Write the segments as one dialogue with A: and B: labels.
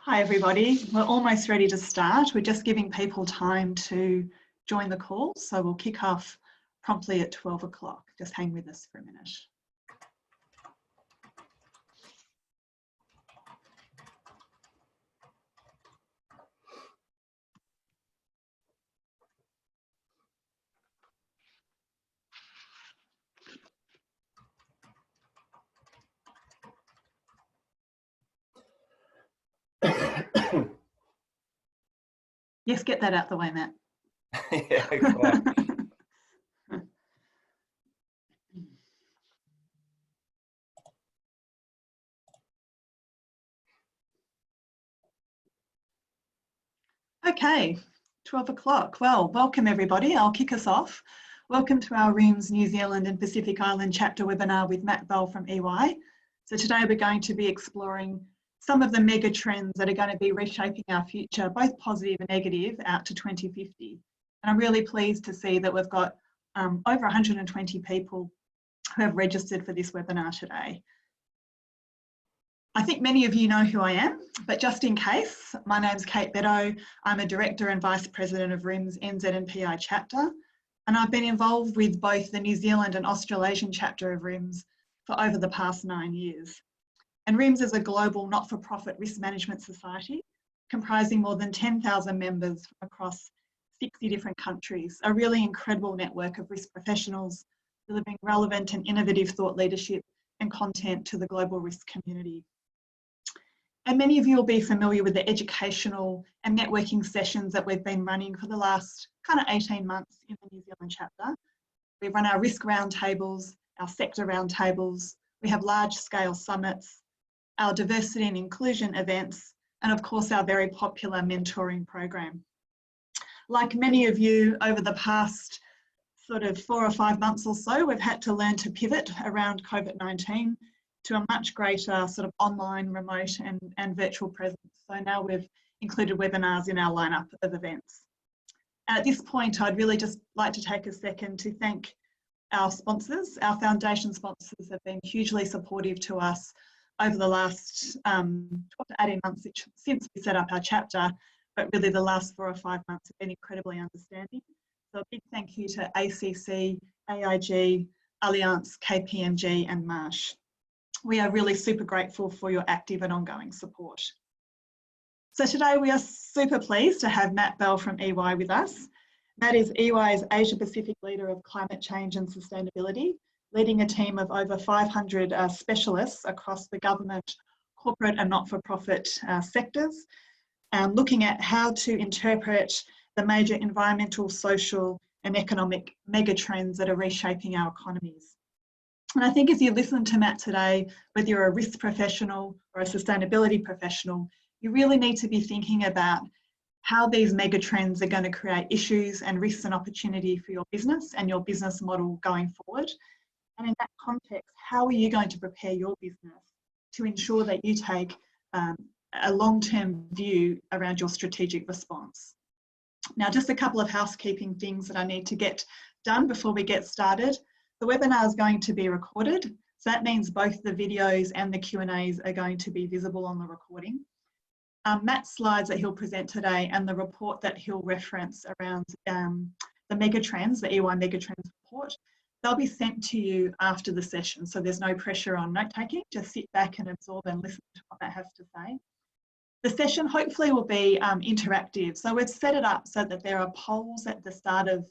A: Hi everybody, we're almost ready to start. We're just giving people time to join the call, so we'll kick off promptly at 12 o'clock. Just hang with us for a minute. Yes, get that out the way, Matt.
B: Yeah, go on.
A: Okay, 12 o'clock. Well, welcome everybody. I'll kick us off. Welcome to our RIMS New Zealand and Pacific Island chapter webinar with Matt Bell from EY. So today we're going to be exploring some of the mega trends that are going to be reshaping our future, both positive and negative, out to 2050. And I'm really pleased to see that we've got over 120 people who have registered for this webinar today. I think many of you know who I am, but just in case, my name's Kate Beddoe. I'm a Director and Vice President of RIMS NZ and PI chapter, and I've been involved with both the New Zealand and Australasian chapter of RIMS for over the past 9 years. And RIMS is a global not-for-profit risk management society comprising more than 10,000 members from across 60 different countries, a really incredible network of risk professionals delivering relevant and innovative thought leadership and content to the global risk community. And many of you will be familiar with the educational and networking sessions that we've been running for the last kind of 18 months in the New Zealand chapter. We run our risk roundtables, our sector roundtables, we have large scale summits, our diversity and inclusion events, and of course our very popular mentoring program. Like many of you over the past sort of 4 or 5 months or so, we've had to learn to pivot around COVID-19 to a much greater sort of online, remote and virtual presence. So now we've included webinars in our lineup of events. And at this point, I'd really just like to take a second to thank our sponsors. Our foundation sponsors have been hugely supportive to us over the last 12 to 18 months since we set up our chapter, but really the last 4 or 5 months have been incredibly understanding. So a big thank you to ACC, AIG, Allianz, KPMG and Marsh. We are really super grateful for your active and ongoing support. So today we are super pleased to have Matt Bell from EY with us. Matt is EY's Asia Pacific Leader of Climate Change and Sustainability, leading a team of over 500 specialists across the government, corporate and not-for-profit sectors, looking at how to interpret the major environmental, social and economic mega trends that are reshaping our economies. And I think as you listen to Matt today, whether you're a risk professional or a sustainability professional, you really need to be thinking about how these mega trends are going to create issues and risks and opportunity for your business and your business model going forward. And in that context, how are you going to prepare your business to ensure that you take a long-term view around your strategic response? Now, just a couple of housekeeping things that I need to get done before we get started. The webinar is going to be recorded, so that means both the videos and the Q&As are going to be visible on the recording. Matt's slides that he'll present today and the report that he'll reference around the Megatrends, the EY Megatrends report, they'll be sent to you after the session, so there's no pressure on note-taking. Just sit back and absorb and listen to what Matt has to say. The session hopefully will be interactive, so we've set it up so that there are polls at the start of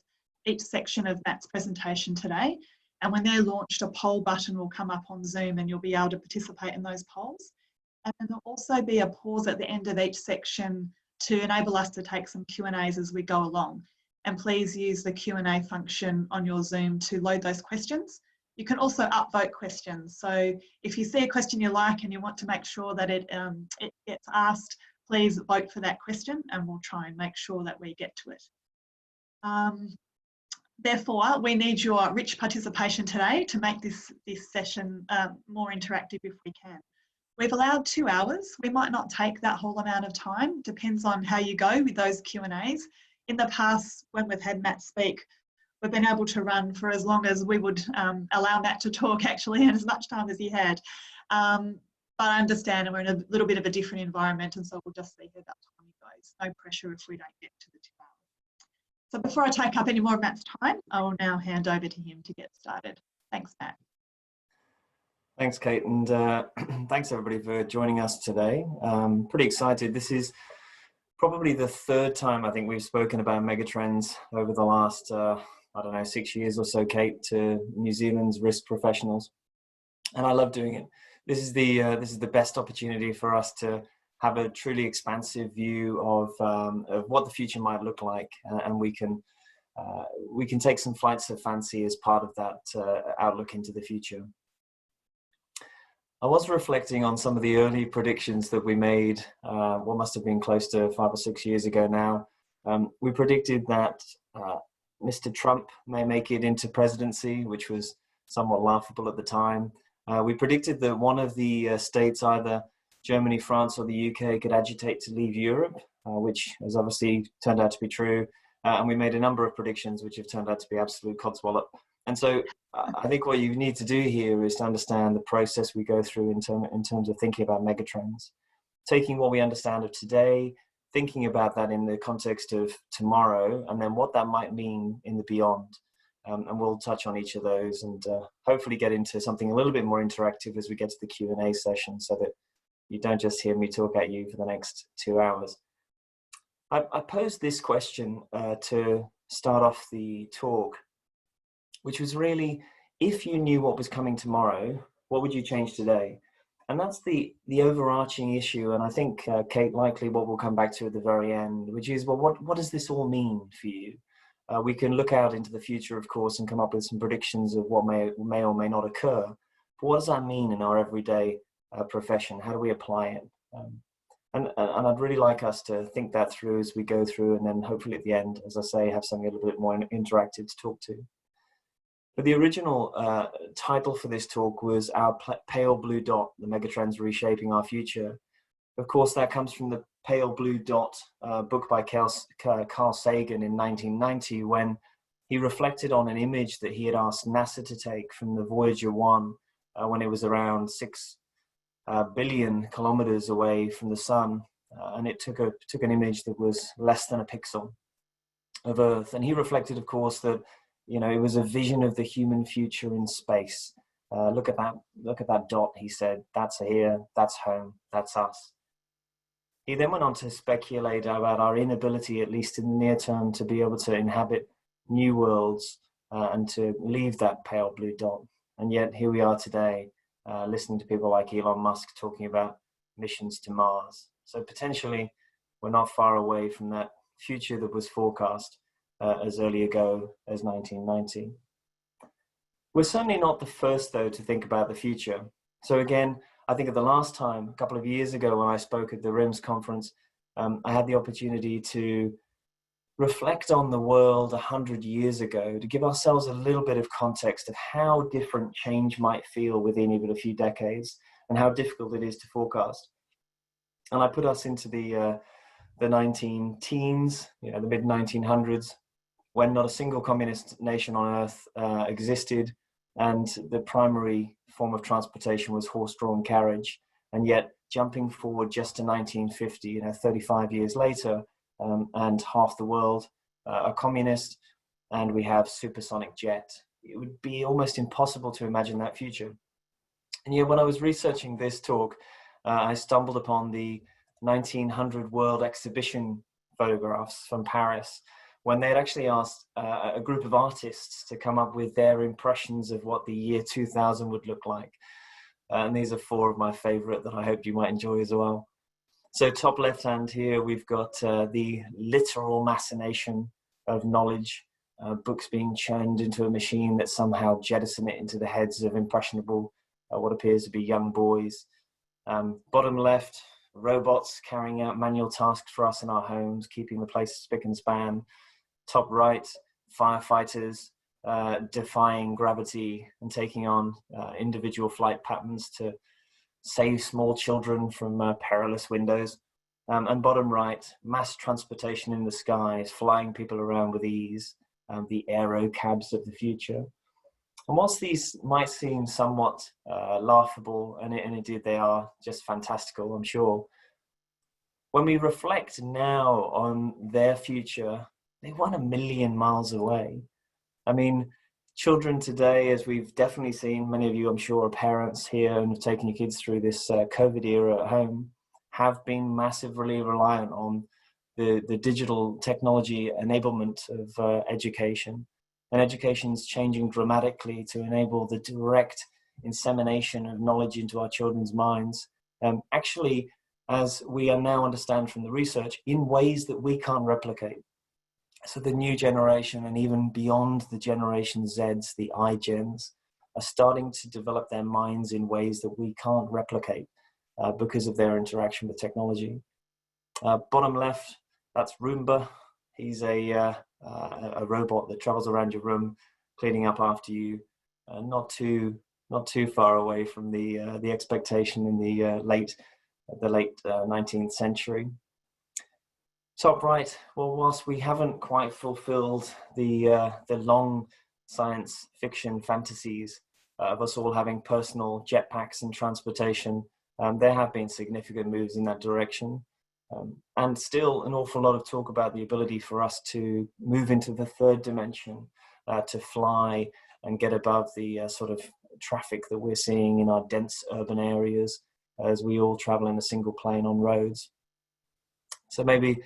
A: each section of Matt's presentation today. And when they're launched, a poll button will come up on Zoom and you'll be able to participate in those polls. And then there'll also be a pause at the end of each section to enable us to take some Q&As as we go along. And please use the Q&A function on your Zoom to load those questions. You can also upvote questions. So if you see a question you like and you want to make sure that it gets asked, please vote for that question and we'll try and make sure that we get to it. Therefore, we need your rich participation today to make this session more interactive if we can. We've allowed 2 hours. We might not take that whole amount of time, depends on how you go with those Q&As. In the past, when we've had Matt speak, we've been able to run for as long as we would allow Matt to talk actually, and as much time as he had. but I understand and we're in a little bit of a different environment, and so we'll just see how that time goes. No pressure if we don't get to the 2 hours. So before I take up any more of Matt's time, I will now hand over to him to get started. Thanks, Matt.
B: Thanks, Kate, and thanks everybody for joining us today. Pretty excited. This is probably the 3rd time I think we've spoken about megatrends over the last, I don't know, 6 years or so, Kate, to New Zealand's risk professionals, and I love doing it. This is the best opportunity for us to have a truly expansive view of what the future might look like, and we can take some flights of fancy as part of that outlook into the future. I was reflecting on some of the early predictions that we made, what must have been close to 5 or 6 years ago now. We predicted that Mr. Trump may make it into presidency, which was somewhat laughable at the time. We predicted that one of the states, either Germany, France, or the UK, could agitate to leave Europe, which has obviously turned out to be true. And we made a number of predictions which have turned out to be absolute codswallop. And so I think what you need to do here is to understand the process we go through in terms of thinking about megatrends, taking what we understand of today, thinking about that in the context of tomorrow, and then what that might mean in the beyond. And we'll touch on each of those and hopefully get into something a little bit more interactive as we get to the Q&A session, so that you don't just hear me talk at you for the next 2 hours. I posed this question to start off the talk, which was really, if you knew what was coming tomorrow, what would you change today? And that's the overarching issue, and I think, Kate, likely what we'll come back to at the very end, which is, well, what does this all mean for you? We can look out into the future, of course, and come up with some predictions of what may or may not occur. But what does that mean in our everyday profession? How do we apply it? And I'd really like us to think that through as we go through, and then hopefully at the end, as I say, have something a little bit more interactive to talk to. But the original title for this talk was Our Pale Blue Dot, the Megatrends Reshaping Our Future. Of course, that comes from the Pale Blue Dot book by Carl Sagan in 1990, when he reflected on an image that he had asked NASA to take from the Voyager 1 when it was around 6 billion kilometers away from the sun. And it took an image that was less than a pixel of Earth. And he reflected, of course, that it was a vision of the human future in space. Look at that dot, he said. That's here, that's home, that's us. He then went on to speculate about our inability, at least in the near term, to be able to inhabit new worlds and to leave that pale blue dot. And yet here we are today, listening to people like Elon Musk talking about missions to Mars. So potentially we're not far away from that future that was forecast as early ago as 1990. We're certainly not the first, though, to think about the future. So again, I think at the last time, a couple of years ago, when I spoke at the RIMS conference, I had the opportunity to reflect on the world 100 years ago, to give ourselves a little bit of context of how different change might feel within even a few decades, and how difficult it is to forecast. And I put us into the 19-teens, the mid-1900s, when not a single communist nation on earth existed, and the primary form of transportation was horse-drawn carriage. And yet, jumping forward just to 1950, 35 years later, and half the world are communist, and we have supersonic jet. It would be almost impossible to imagine that future. And yet, when I was researching this talk, I stumbled upon the 1900 World Exhibition photographs from Paris, when they had actually asked a group of artists to come up with their impressions of what the year 2000 would look like. And these are 4 of my favorite that I hope you might enjoy as well. So top left hand here, we've got the literal machination of knowledge, books being churned into a machine that somehow jettison it into the heads of impressionable, what appears to be young boys. Bottom left, robots carrying out manual tasks for us in our homes, keeping the place spick and span. Top right, firefighters defying gravity and taking on individual flight patterns to save small children from perilous windows. And bottom right, mass transportation in the skies, flying people around with ease, the aero cabs of the future. And whilst these might seem somewhat laughable, and indeed they are just fantastical, I'm sure, when we reflect now on their future, they weren't a million miles away. I mean, children today, as we've definitely seen, many of you, I'm sure, are parents here and have taken your kids through this COVID era at home, have been massively reliant on the digital technology enablement of education. And education is changing dramatically to enable the direct insemination of knowledge into our children's minds. Actually, as we now understand from the research, in ways that we can't replicate. So the new generation, and even beyond the Generation Zs, the iGens, are starting to develop their minds in ways that we can't replicate because of their interaction with technology. Bottom left, that's Roomba. He's a robot that travels around your room, cleaning up after you. Not too far away from the expectation in the late 19th century. Top right, well, whilst we haven't quite fulfilled the long science fiction fantasies of us all having personal jetpacks and transportation, there have been significant moves in that direction. And still an awful lot of talk about the ability for us to move into the third dimension, to fly and get above the sort of traffic that we're seeing in our dense urban areas as we all travel in a single plane on roads. So maybe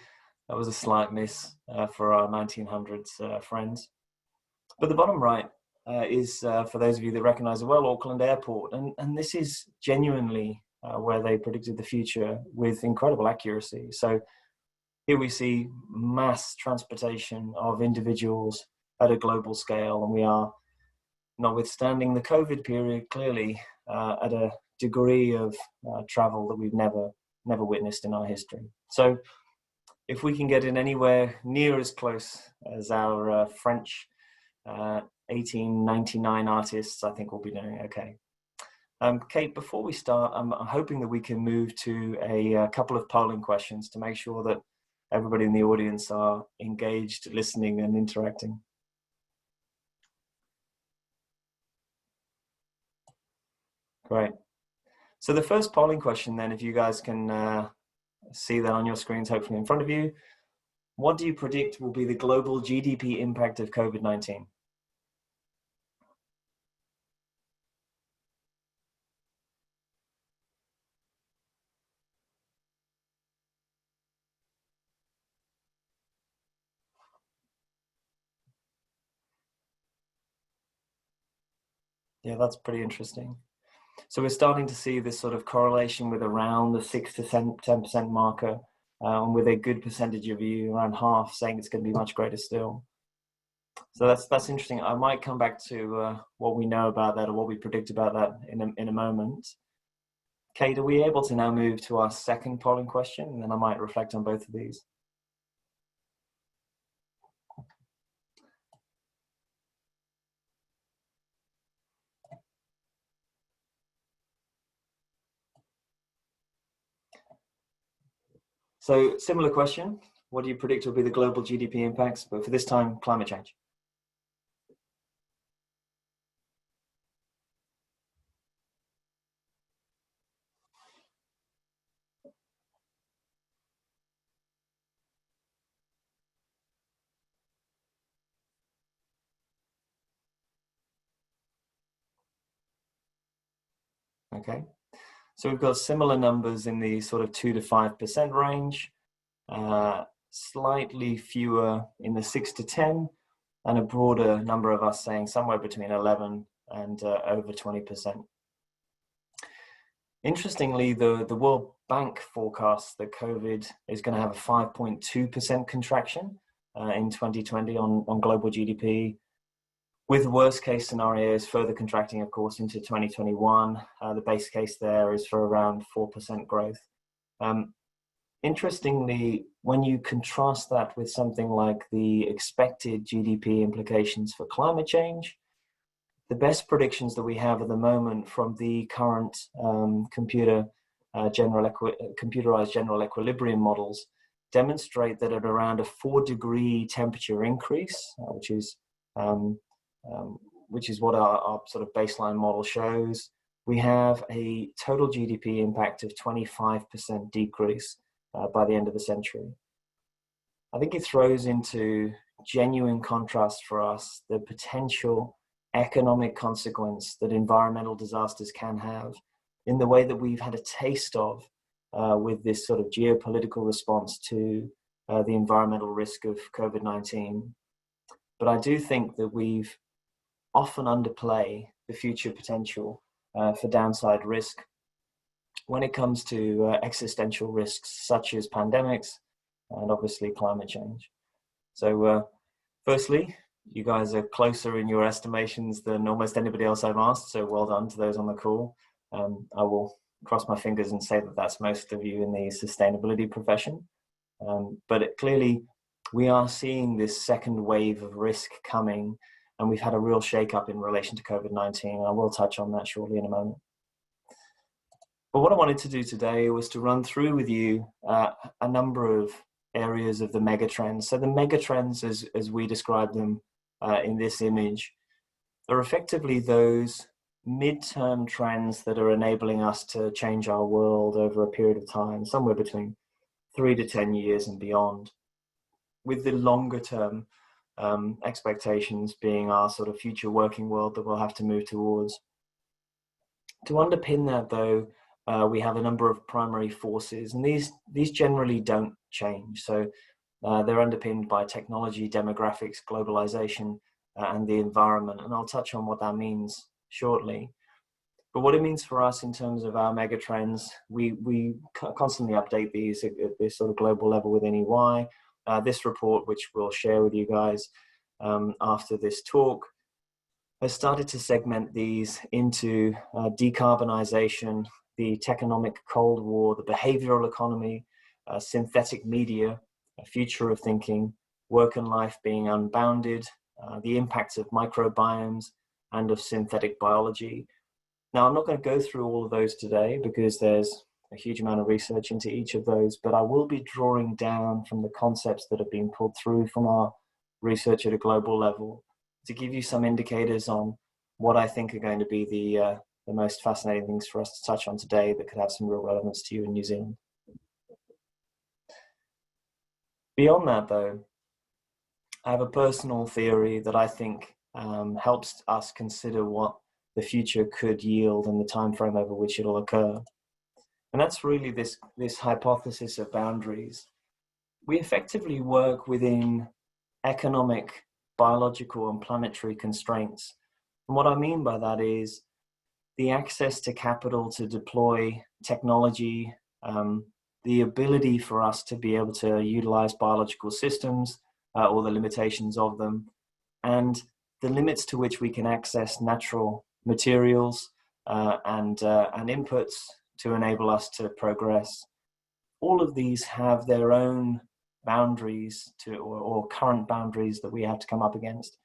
B: that was a slight miss for our 1900s friends. But the bottom right is, for those of you that recognize it well, Auckland Airport. And this is genuinely where they predicted the future with incredible accuracy. So here we see mass transportation of individuals at a global scale. And we are, notwithstanding the COVID period, clearly at a degree of travel that we've never witnessed in our history. So if we can get in anywhere near as close as our French 1899 artists, I think we'll be doing okay. Kate, before we start, I'm hoping that we can move to a couple of polling questions to make sure that everybody in the audience are engaged, listening and interacting. Great. So the first polling question then, if you guys can see that on your screens, hopefully in front of you. What do you predict will be the global GDP impact of COVID-19? Yeah, that's pretty interesting. So we're starting to see this sort of correlation with around the 6 to 10% marker, with a good percentage of you, around half, saying it's going to be much greater still. So that's interesting. I might come back to what we know about that or what we predict about that in a moment. Kate, are we able to now move to our second polling question? And then I might reflect on both of these. So similar question, what do you predict will be the global GDP impacts, but for this time, climate change? Okay, so we've got similar numbers in the sort of 2 to 5% range, slightly fewer in the 6 to 10, and a broader number of us saying somewhere between 11 and over 20%. Interestingly, the World Bank forecasts that COVID is going to have a 5.2% contraction in 2020 on global GDP, with worst case scenarios further contracting, of course, into 2021. The base case there is for around 4% growth. Interestingly, when you contrast that with something like the expected GDP implications for climate change, the best predictions that we have at the moment from the current computerized general equilibrium models demonstrate that at around a 4-degree temperature increase, which is which is what our sort of baseline model shows, we have a total GDP impact of 25% decrease by the end of the century. I think it throws into genuine contrast for us the potential economic consequence that environmental disasters can have in the way that we've had a taste of with this sort of geopolitical response to the environmental risk of COVID-19. But I do think that we've often underplay the future potential for downside risk when it comes to existential risks such as pandemics and obviously climate change. So firstly, you guys are closer in your estimations than almost anybody else I've asked, so well done to those on the call. I will cross my fingers and say that that's most of you in the sustainability profession. But clearly, we are seeing this second wave of risk coming, and we've had a real shake-up in relation to COVID-19. I will touch on that shortly in a moment. But what I wanted to do today was to run through with you a number of areas of the megatrends. So the megatrends, as we describe them in this image, are effectively those midterm trends that are enabling us to change our world over a period of time, somewhere between 3 to 10 years and beyond, with the longer term expectations being our sort of future working world that we'll have to move towards. To underpin that though, we have a number of primary forces, and these generally don't change. So they're underpinned by technology, demographics, globalization, and the environment. And I'll touch on what that means shortly. But what it means for us in terms of our megatrends, we constantly update these at this sort of global level within EY. This report, which we'll share with you guys after this talk, has started to segment these into decarbonization, the techonomic Cold War, the behavioral economy, synthetic media, a future of thinking, work and life being unbounded, the impacts of microbiomes and of synthetic biology. Now, I'm not going to go through all of those today because there's a huge amount of research into each of those, but I will be drawing down from the concepts that have been pulled through from our research at a global level to give you some indicators on what I think are going to be the most fascinating things for us to touch on today that could have some real relevance to you in New Zealand. Beyond that though, I have a personal theory that I think helps us consider what the future could yield and the time frame over which it'll occur. And that's really this hypothesis of boundaries. We effectively work within economic, biological, and planetary constraints. And what I mean by that is the access to capital to deploy technology, the ability for us to be able to utilize biological systems or the limitations of them, and the limits to which we can access natural materials and inputs to enable us to progress. All of these have their own boundaries or current boundaries that we have to come up against.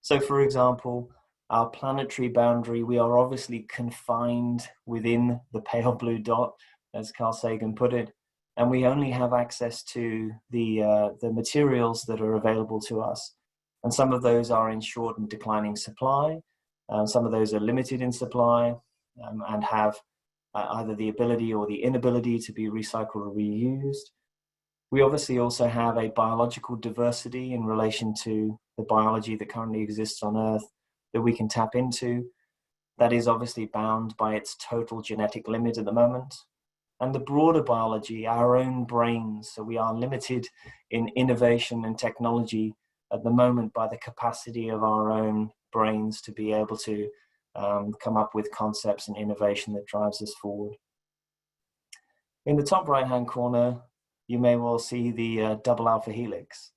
B: So for example, our planetary boundary, we are obviously confined within the pale blue dot, as Carl Sagan put it, and we only have access to the materials that are available to us. And some of those are in short and declining supply. Some of those are limited in supply and have either the ability or the inability to be recycled or reused. We obviously also have a biological diversity in relation to the biology that currently exists on Earth that we can tap into. That is obviously bound by its total genetic limit at the moment. And the broader biology, our own brains, so we are limited in innovation and technology at the moment by the capacity of our own brains to be able to come up with concepts and innovation that drives us forward. In the top right-hand corner, you may well see the double alpha helix.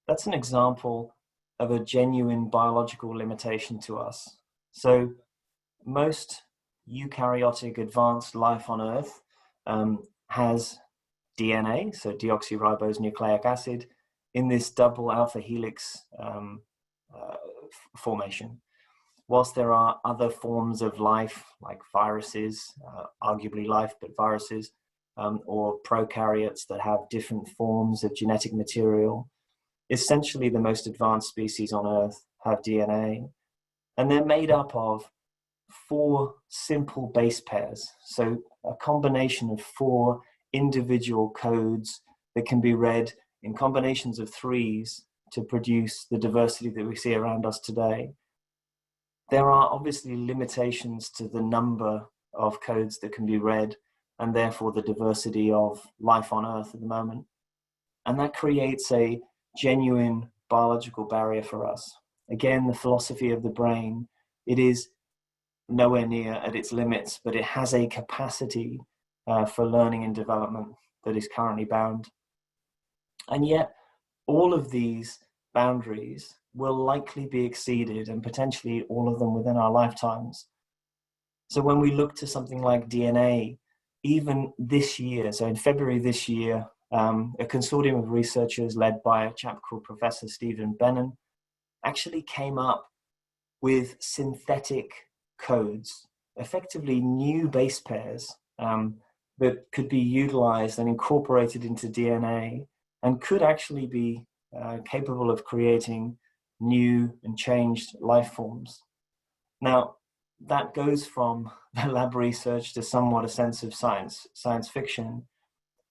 B: That's an example of a genuine biological limitation to us. So most eukaryotic advanced life on Earth has DNA, so deoxyribose nucleic acid, in this double alpha helix formation. Whilst there are other forms of life, like viruses, arguably life, but viruses, or prokaryotes that have different forms of genetic material, essentially the most advanced species on Earth have DNA. And they're made up of 4 simple base pairs. So a combination of 4 individual codes that can be read in combinations of 3s to produce the diversity that we see around us today. There are obviously limitations to the number of codes that can be read, and therefore the diversity of life on Earth at the moment. And that creates a genuine biological barrier for us. Again, the philosophy of the brain, it is nowhere near at its limits, but it has a capacity for learning and development that is currently bound. And yet, all of these boundaries will likely be exceeded, and potentially all of them within our lifetimes. So when we look to something like DNA, even this year, so in February this year, a consortium of researchers led by a chap called Professor Stephen Bennon actually came up with synthetic codes, effectively new base pairs that could be utilized and incorporated into DNA and could actually be capable of creating new and changed life forms. Now, that goes from the lab research to somewhat a sense of science fiction,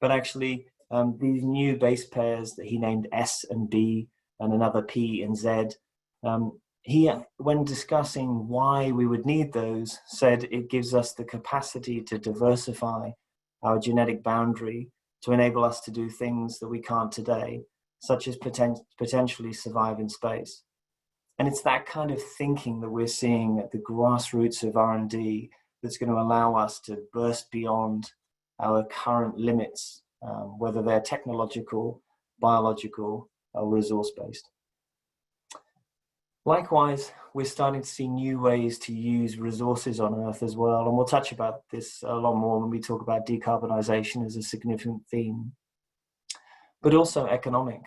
B: but actually these new base pairs that he named S and B and another P and Z, he, when discussing why we would need those, said it gives us the capacity to diversify our genetic boundary to enable us to do things that we can't today, such as potentially survive in space. And it's that kind of thinking that we're seeing at the grassroots of R&D that's going to allow us to burst beyond our current limits, whether they're technological, biological, or resource-based. Likewise, we're starting to see new ways to use resources on Earth as well, and we'll touch about this a lot more when we talk about decarbonisation as a significant theme. But also economic,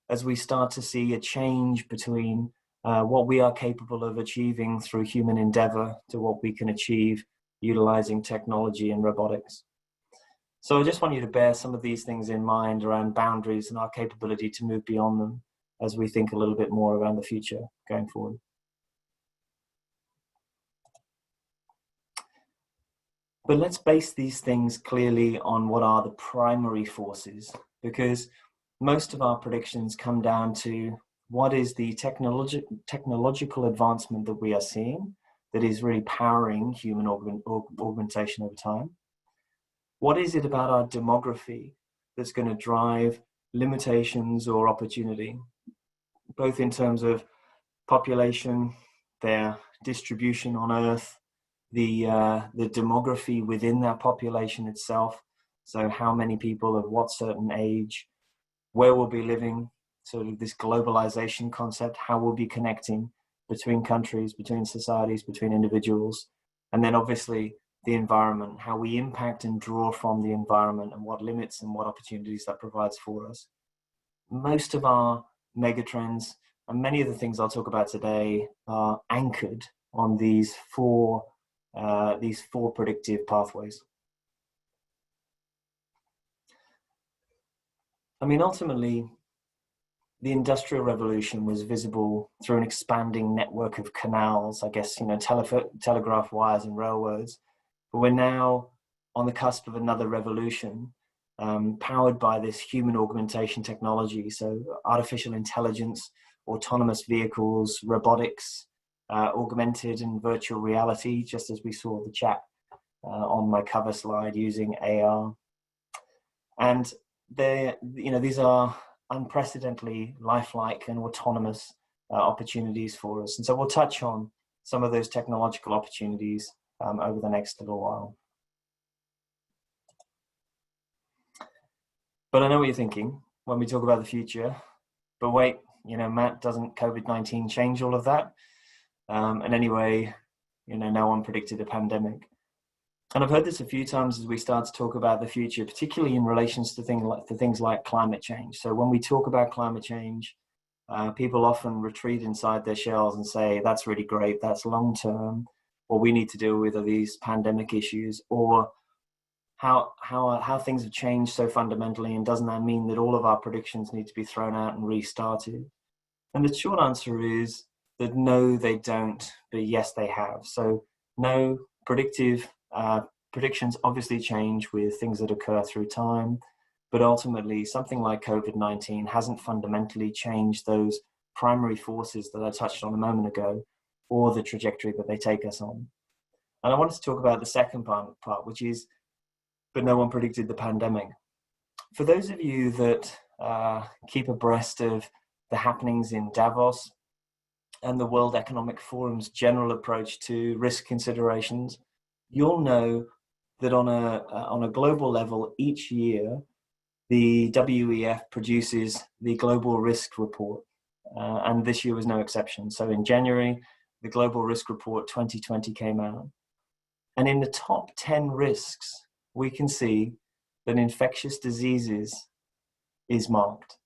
B: as we start to see a change between what we are capable of achieving through human endeavour to what we can achieve utilising technology and robotics. So I just want you to bear some of these things in mind around boundaries and our capability to move beyond them as we think a little bit more around the future going forward. But let's base these things clearly on what are the primary forces, because most of our predictions come down to what is the technological advancement that we are seeing that is really powering human augmentation over time. What is it about our demography that's going to drive limitations or opportunity, both in terms of population, their distribution on Earth, the demography within that population itself, so how many people of what certain age, where we'll be living, sort of this globalization concept, how we'll be connecting between countries, between societies, between individuals, and then obviously the environment, how we impact and draw from the environment and what limits and what opportunities that provides for us. Most of our megatrends and many of the things I'll talk about today are anchored on these four predictive pathways. I mean, ultimately, the Industrial Revolution was visible through an expanding network of canals, I guess, telegraph wires and railroads. But we're now on the cusp of another revolution, powered by this human augmentation technology. So artificial intelligence, autonomous vehicles, robotics, augmented and virtual reality, just as we saw the chap on my cover slide using AR. And these are unprecedentedly lifelike and autonomous opportunities for us. And so we'll touch on some of those technological opportunities over the next little while. But I know what you're thinking when we talk about the future, but wait, Matt, doesn't COVID-19 change all of that? And anyway, no one predicted a pandemic. And I've heard this a few times as we start to talk about the future, particularly in relations to things like climate change. So when we talk about climate change, people often retreat inside their shells and say, that's really great, that's long-term. What we need to deal with are these pandemic issues, or how things have changed so fundamentally, and doesn't that mean that all of our predictions need to be thrown out and restarted? And the short answer is, that no, they don't, but yes, they have. So no, predictive predictions obviously change with things that occur through time, but ultimately something like COVID-19 hasn't fundamentally changed those primary forces that I touched on a moment ago, or the trajectory that they take us on. And I wanted to talk about the second part, which is, but no one predicted the pandemic. For those of you that keep abreast of the happenings in Davos and the World Economic Forum's general approach to risk considerations, you'll know that on a global level each year, the WEF produces the Global Risk Report, and this year was no exception. So in January, the Global Risk Report 2020 came out. And in the top 10 risks, we can see that infectious diseases is marked.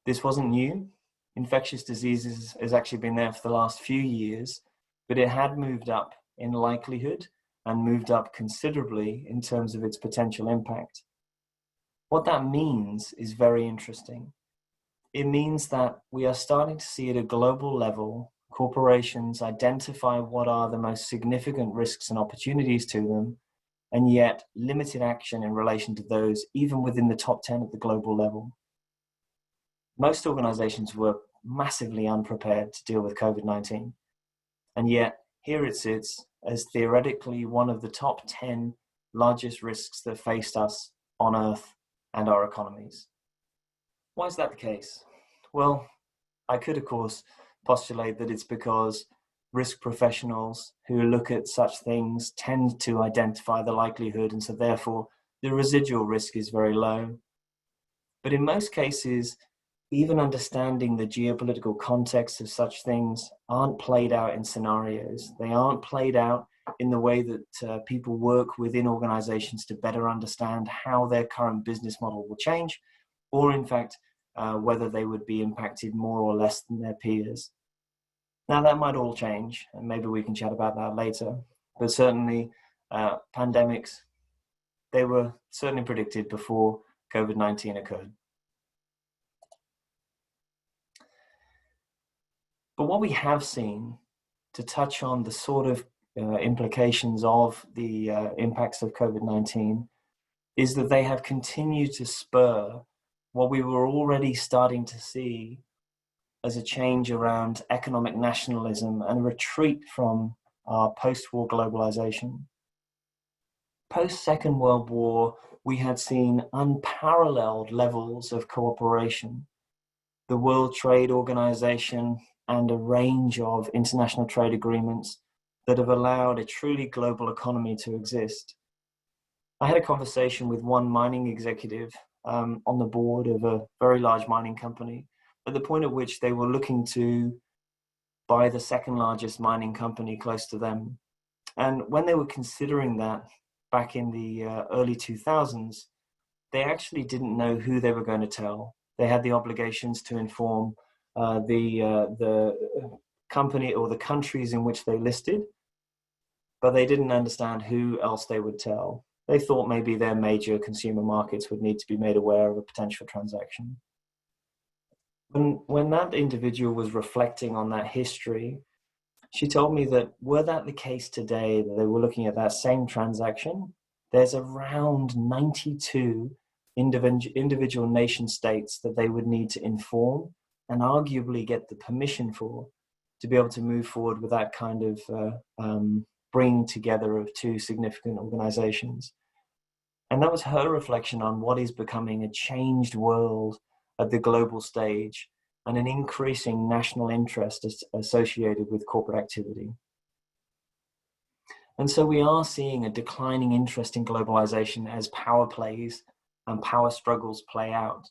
B: This wasn't new. Infectious diseases has actually been there for the last few years, but it had moved up in likelihood and moved up considerably in terms of its potential impact. What that means is very interesting. It means that we are starting to see at a global level, corporations identify what are the most significant risks and opportunities to them, and yet limited action in relation to those, even within the top 10 at the global level. Most organizations were massively unprepared to deal with COVID-19, and yet here it sits as theoretically one of the top 10 largest risks that faced us on Earth and our economies. Why is that the case? Well, I could, of course, postulate that it's because risk professionals who look at such things tend to identify the likelihood, and so therefore the residual risk is very low. But in most cases, even understanding the geopolitical context of such things aren't played out in scenarios. They aren't played out in the way that people work within organizations to better understand how their current business model will change, or in fact, whether they would be impacted more or less than their peers. Now that might all change, and maybe we can chat about that later, but certainly pandemics, they were certainly predicted before COVID-19 occurred. But what we have seen, to touch on the sort of implications of the impacts of COVID-19, is that they have continued to spur what we were already starting to see as a change around economic nationalism and a retreat from our post-war globalization. Post-Second World War, we had seen unparalleled levels of cooperation. The World Trade Organization and a range of international trade agreements that have allowed a truly global economy to exist. I had a conversation with one mining executive on the board of a very large mining company, at the point at which they were looking to buy the second largest mining company close to them. And when they were considering that back in the early 2000s, they actually didn't know who they were going to tell. They had the obligations to inform the company or the countries in which they listed, but they didn't understand who else they would tell. They thought maybe their major consumer markets would need to be made aware of a potential transaction. When that individual was reflecting on that history, she told me that were that the case today, that they were looking at that same transaction, there's around 92 individual nation states that they would need to inform and arguably get the permission for to be able to move forward with that kind of bringing together of two significant organizations. And that was her reflection on what is becoming a changed world at the global stage and an increasing national interest associated with corporate activity. And so we are seeing a declining interest in globalization as power plays and power struggles play out.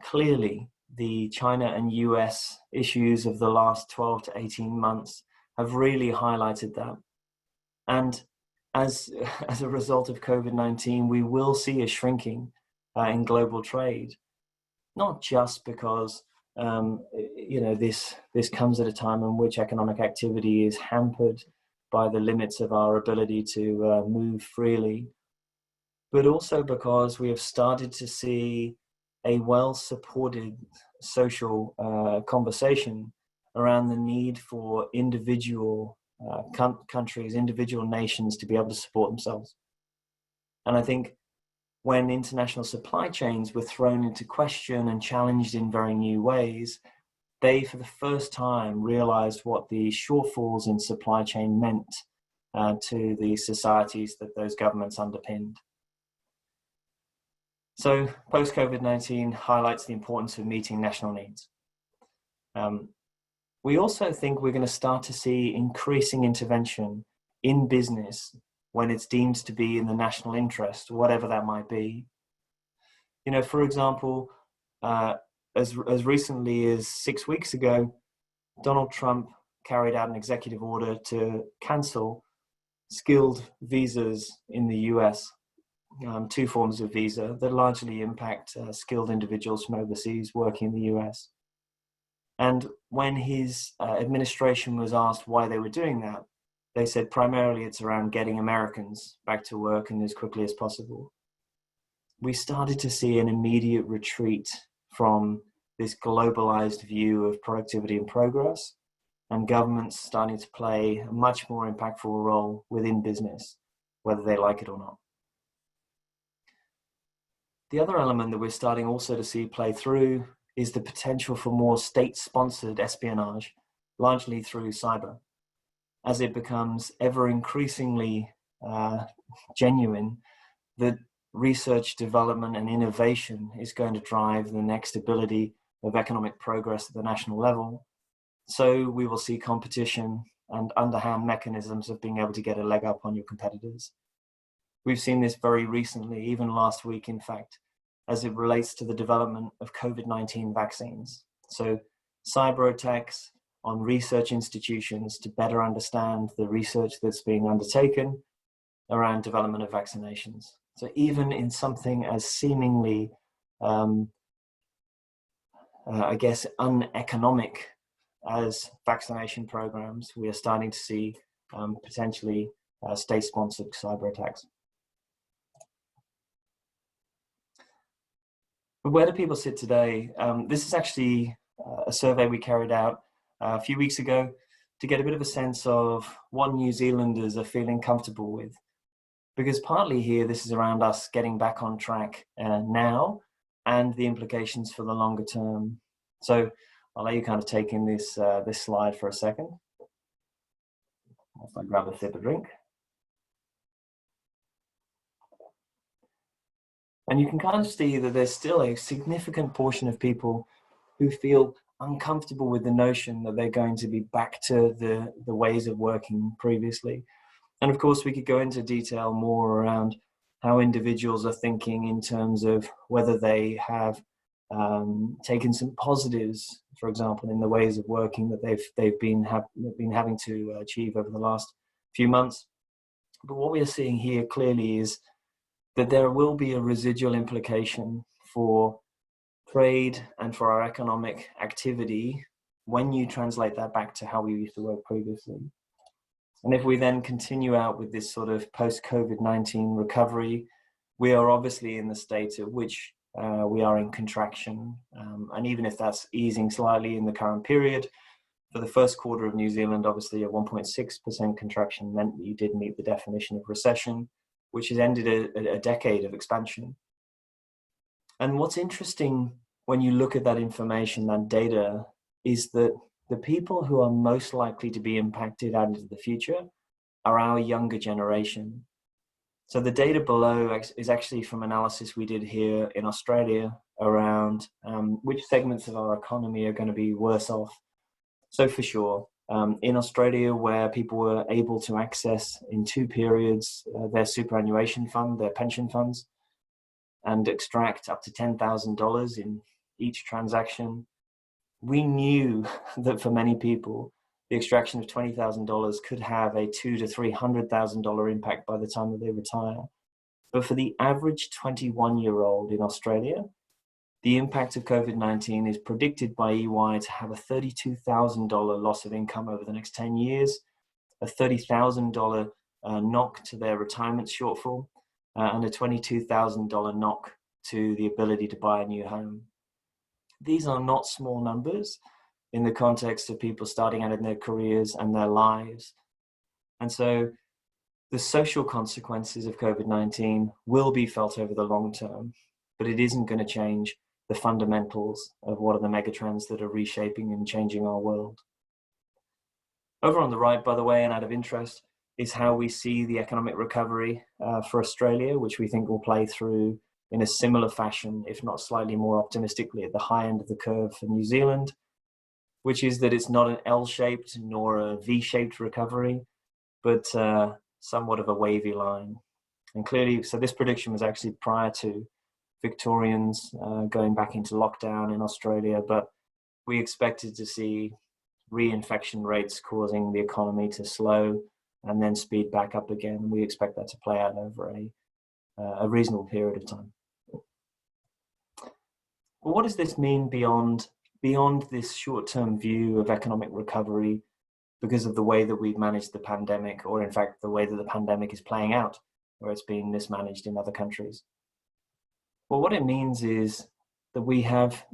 B: Clearly, the China and US issues of the last 12 to 18 months have really highlighted that. And as a result of COVID-19, we will see a shrinking in global trade, not just because this comes at a time in which economic activity is hampered by the limits of our ability to move freely, but also because we have started to see a well-supported social conversation around the need for individual countries, individual nations to be able to support themselves. And I think when international supply chains were thrown into question and challenged in very new ways, they, for the first time, realized what the shortfalls in supply chain meant to the societies that those governments underpinned. So post-COVID-19 highlights the importance of meeting national needs. We also think we're going to start to see increasing intervention in business when it's deemed to be in the national interest, whatever that might be. You know, for example, as recently as 6 weeks ago, Donald Trump carried out an executive order to cancel skilled visas in the US, two forms of visa that largely impact skilled individuals from overseas working in the US. And when his administration was asked why they were doing that, they said primarily it's around getting Americans back to work and as quickly as possible. We started to see an immediate retreat from this globalized view of productivity and progress, and governments starting to play a much more impactful role within business, whether they like it or not. The other element that we're starting also to see play through is the potential for more state-sponsored espionage, largely through cyber, as it becomes ever increasingly genuine that research, development, and innovation is going to drive the next ability of economic progress at the national level. So we will see competition and underhand mechanisms of being able to get a leg up on your competitors. We've seen this very recently, even last week, in fact, as it relates to the development of COVID-19 vaccines. So cyber attacks on research institutions to better understand the research that's being undertaken around development of vaccinations. So even in something as seemingly, I guess, uneconomic as vaccination programs, we are starting to see potentially state-sponsored cyber attacks. But where do people sit today? This is actually a survey we carried out a few weeks ago to get a bit of a sense of what New Zealanders are feeling comfortable with. Because partly here, this is around us getting back on track now and the implications for the longer term. So I'll let you kind of take in this slide for a second. If I grab a sip of drink. And you can kind of see that there's still a significant portion of people who feel uncomfortable with the notion that they're going to be back to the ways of working previously. And of course, we could go into detail more around how individuals are thinking in terms of whether they have taken some positives, for example, in the ways of working that they've been having to achieve over the last few months. But what we are seeing here clearly is that there will be a residual implication for trade and for our economic activity when you translate that back to how we used to work previously. And if we then continue out with this sort of post-COVID-19 recovery, we are obviously in the state at which we are in contraction. And even if that's easing slightly in the current period, for the first quarter of New Zealand, obviously a 1.6% contraction meant that you did meet the definition of recession, which has ended a decade of expansion. And what's interesting when you look at that information, that data, is that the people who are most likely to be impacted out into the future are our younger generation. So the data below is actually from analysis we did here in Australia around which segments of our economy are going to be worse off. So for sure, in Australia, where people were able to access in 2 periods their superannuation fund, their pension funds, and extract up to $10,000 in each transaction, we knew that for many people, the extraction of $20,000 could have a $200,000 to $300,000 impact by the time that they retire. But for the average 21-year-old in Australia, the impact of COVID-19 is predicted by EY to have a $32,000 loss of income over the next 10 years, a $30,000 knock to their retirement shortfall, and a $22,000 knock to the ability to buy a new home. These are not small numbers, in the context of people starting out in their careers and their lives. And so the social consequences of COVID-19 will be felt over the long term, but it isn't going to change the fundamentals of what are the megatrends that are reshaping and changing our world. Over on the right, by the way, and out of interest, is how we see the economic recovery for Australia, which we think will play through in a similar fashion, if not slightly more optimistically, at the high end of the curve for New Zealand, which is that it's not an L-shaped nor a V-shaped recovery, but somewhat of a wavy line. And clearly, so this prediction was actually prior to Victorians going back into lockdown in Australia, but we expected to see reinfection rates causing the economy to slow and then speed back up again. We expect that to play out over a reasonable period of time. Well, what does this mean beyond this short-term view of economic recovery because of the way that we've managed the pandemic, or in fact, the way that the pandemic is playing out, where it's being mismanaged in other countries? Well, what it means is that we have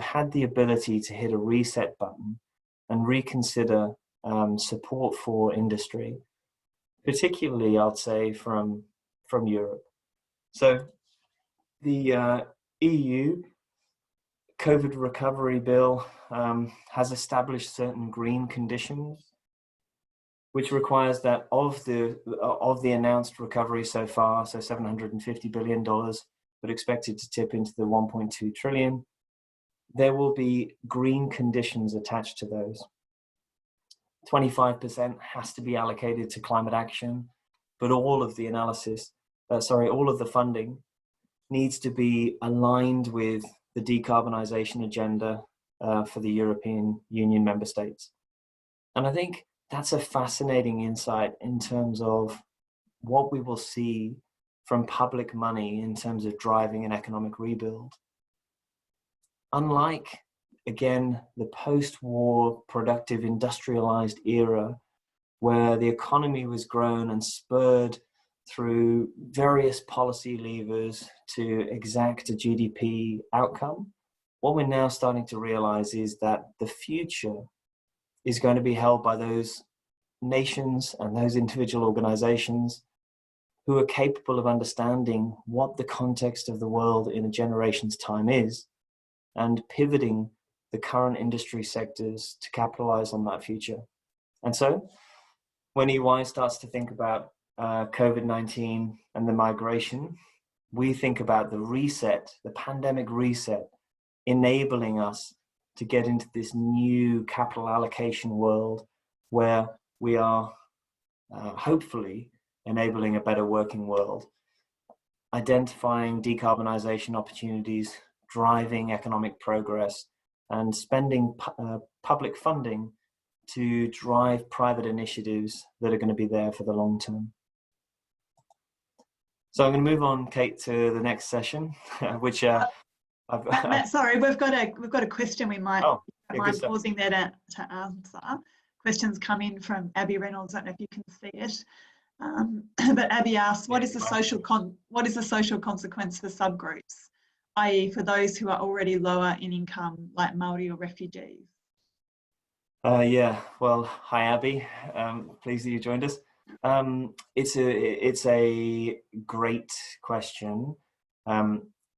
B: had the ability to hit a reset button and reconsider support for industry, particularly, I'd say, from Europe. So the EU COVID recovery bill has established certain green conditions, which requires that of the announced recovery so far, so $750 billion, but expected to tip into the 1.2 trillion, there will be green conditions attached to those. 25% has to be allocated to climate action, but all of the all of the funding needs to be aligned with the decarbonisation agenda for the European Union member states. And I think that's a fascinating insight in terms of what we will see from public money in terms of driving an economic rebuild. Unlike, again, the post-war productive industrialized era, where the economy was grown and spurred through various policy levers to exact a GDP outcome, what we're now starting to realize is that the future is going to be held by those nations and those individual organizations who are capable of understanding what the context of the world in a generation's time is and pivoting the current industry sectors to capitalize on that future. And so when EY starts to think about COVID-19 and the migration, we think about the reset, the pandemic reset, enabling us to get into this new capital allocation world where we are hopefully enabling a better working world, identifying decarbonization opportunities, driving economic progress, and spending public funding to drive private initiatives that are going to be there for the long term. So I'm going to move on, Kate, to the next session, which
A: Matt, sorry, we've got a question we might mind pausing there to answer. Questions come in from Abby Reynolds. I don't know if you can see it. But Abby asks, what is the social consequence for subgroups, i.e. for those who are already lower in income, like Māori or refugees?
B: Yeah, well, hi Abby, pleased that you joined us. It's a great question.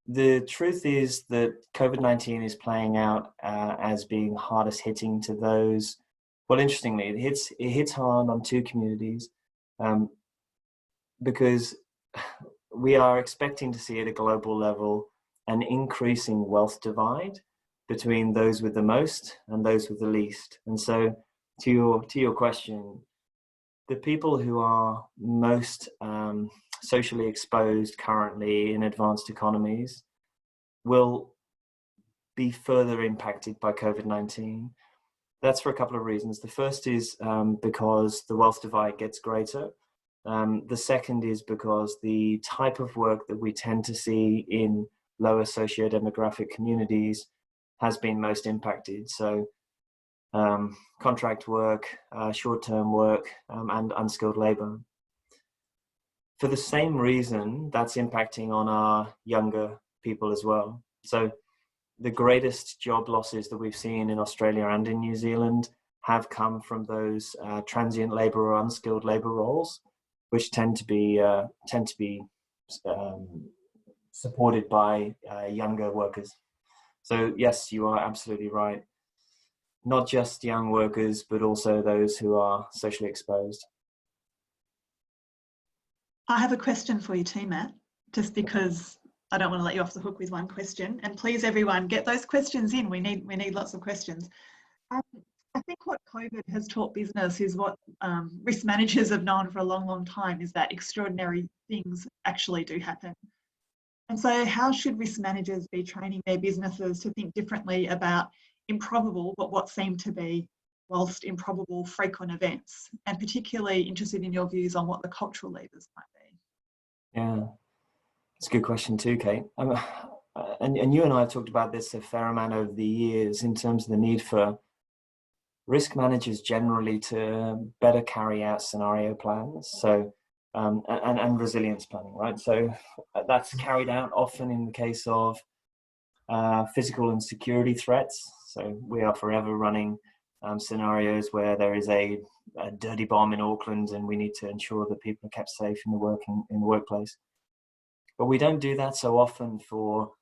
B: The truth is that COVID-19 is playing out as being hardest hitting to those. Well, interestingly, it hits hard on two communities because we are expecting to see at a global level an increasing wealth divide between those with the most and those with the least. And so to your question, the people who are most socially exposed currently in advanced economies will be further impacted by COVID-19. That's for a couple of reasons. The first is because the wealth divide gets greater. The second is because the type of work that we tend to see in lower socio-demographic communities has been most impacted. So contract work, short-term work, and unskilled labor. For the same reason, that's impacting on our younger people as well. So the greatest job losses that we've seen in Australia and in New Zealand have come from those transient labour or unskilled labour roles, which tend to be supported by younger workers. So yes, you are absolutely right. Not just young workers, but also those who are socially exposed.
A: I have a question for you too, Matt, just because I don't want to let you off the hook with one question. And please, everyone, get those questions in. We need lots of questions. I think what COVID has taught business is what risk managers have known for a long, long time, is that extraordinary things actually do happen. And so how should risk managers be training their businesses to think differently about improbable, but what seem to be, whilst improbable, frequent events? And particularly interested in your views on what the cultural levers might be.
B: Yeah, it's a good question too, Kate. And you and I have talked about this a fair amount over the years in terms of the need for risk managers generally to better carry out scenario plans. So and resilience planning, right? So that's carried out often in the case of physical and security threats. So we are forever running scenarios where there is a dirty bomb in Auckland and we need to ensure that people are kept safe in the workplace. But we don't do that so often for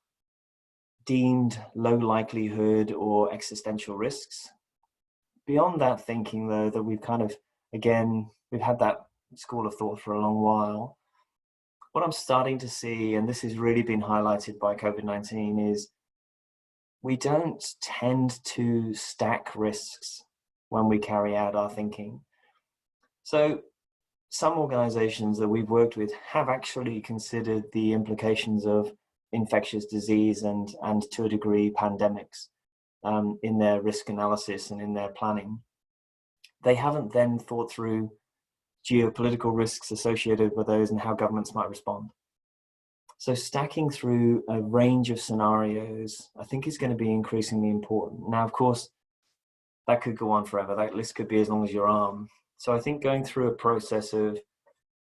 B: deemed low likelihood or existential risks. Beyond that thinking, though, that we've kind of, again, we've had that school of thought for a long while. What I'm starting to see, and this has really been highlighted by COVID-19, is we don't tend to stack risks when we carry out our thinking. So some organizations that we've worked with have actually considered the implications of infectious disease and to a degree pandemics in their risk analysis and in their planning. They haven't then thought through geopolitical risks associated with those and how governments might respond. So stacking through a range of scenarios, I think, is going to be increasingly important. Now, of course, that could go on forever. That list could be as long as your arm. So I think going through a process of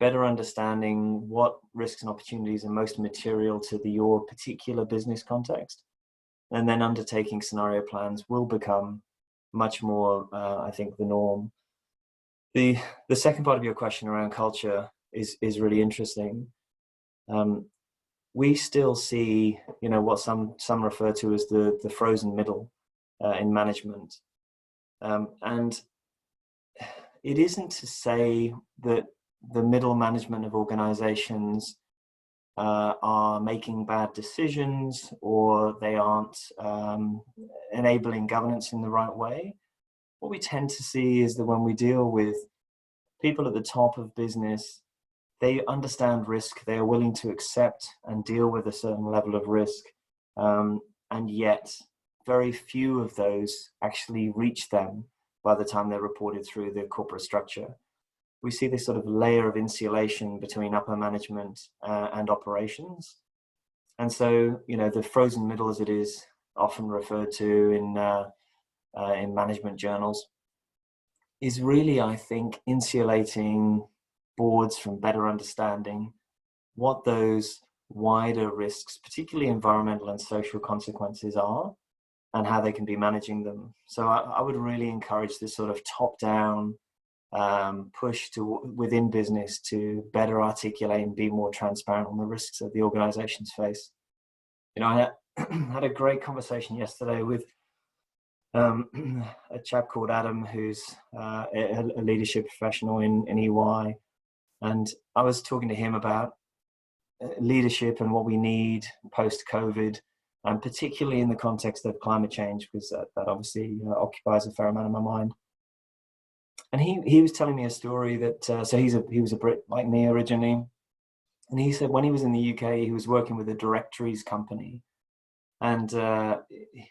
B: better understanding what risks and opportunities are most material to your particular business context, and then undertaking scenario plans will become much more, I think, the norm. The second part of your question around culture is really interesting. We still see, what some refer to as the frozen middle in management, and it isn't to say that the middle management of organizations are making bad decisions or they aren't enabling governance in the right way. What we tend to see is that when we deal with people at the top of business, they understand risk, they are willing to accept and deal with a certain level of risk, and yet very few of those actually reach them by the time they're reported through the corporate structure. We see this sort of layer of insulation between upper management and operations. And so, the frozen middle, as it is often referred to in management journals, is really, I think, insulating boards from better understanding what those wider risks, particularly environmental and social consequences, are and how they can be managing them. So I would really encourage this sort of top-down push within business to better articulate and be more transparent on the risks that the organizations face. I had a great conversation yesterday with a chap called Adam, who's a leadership professional in EY. And I was talking to him about leadership and what we need post-COVID, and particularly in the context of climate change, because that obviously occupies a fair amount of my mind. And he was telling me a story that, so he was a Brit like me originally. And he said when he was in the UK, he was working with a directories company. And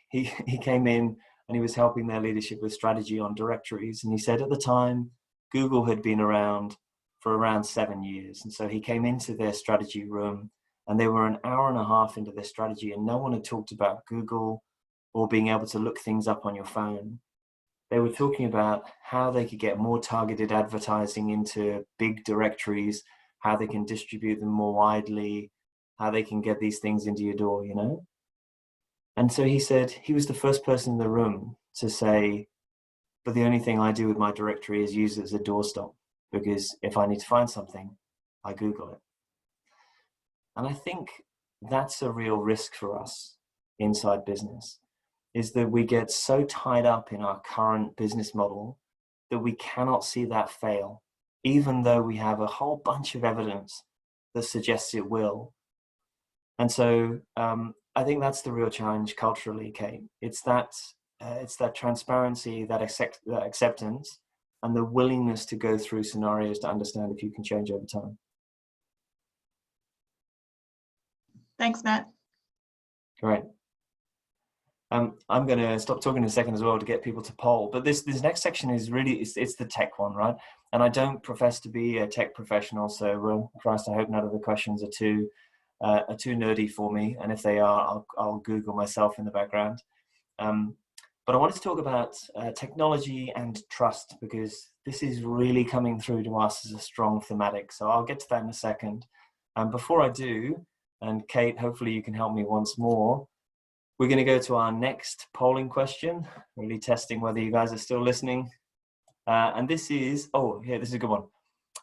B: he came in and he was helping their leadership with strategy on directories. And he said at the time, Google had been around for around 7 years. And so he came into their strategy room and they were an hour and a half into their strategy and no one had talked about Google or being able to look things up on your phone. They were talking about how they could get more targeted advertising into big directories, how they can distribute them more widely, how they can get these things into your door, And so he said he was the first person in the room to say, but the only thing I do with my directory is use it as a doorstop, because if I need to find something, I Google it. And I think that's a real risk for us inside business, is that we get so tied up in our current business model that we cannot see that fail, even though we have a whole bunch of evidence that suggests it will. And so I think that's the real challenge culturally, Kate. It's that transparency, that acceptance, and the willingness to go through scenarios to understand if you can change over time.
A: Thanks, Matt.
B: Great. I'm going to stop talking in a second as well to get people to poll. But this next section is really, it's the tech one, right? And I don't profess to be a tech professional, so Christ, I hope none of the questions are too nerdy for me. And if they are, I'll Google myself in the background. But I wanted to talk about technology and trust, because this is really coming through to us as a strong thematic. So I'll get to that in a second. Before I do, and Kate, hopefully you can help me once more, we're going to go to our next polling question, really testing whether you guys are still listening. And this is, this is a good one.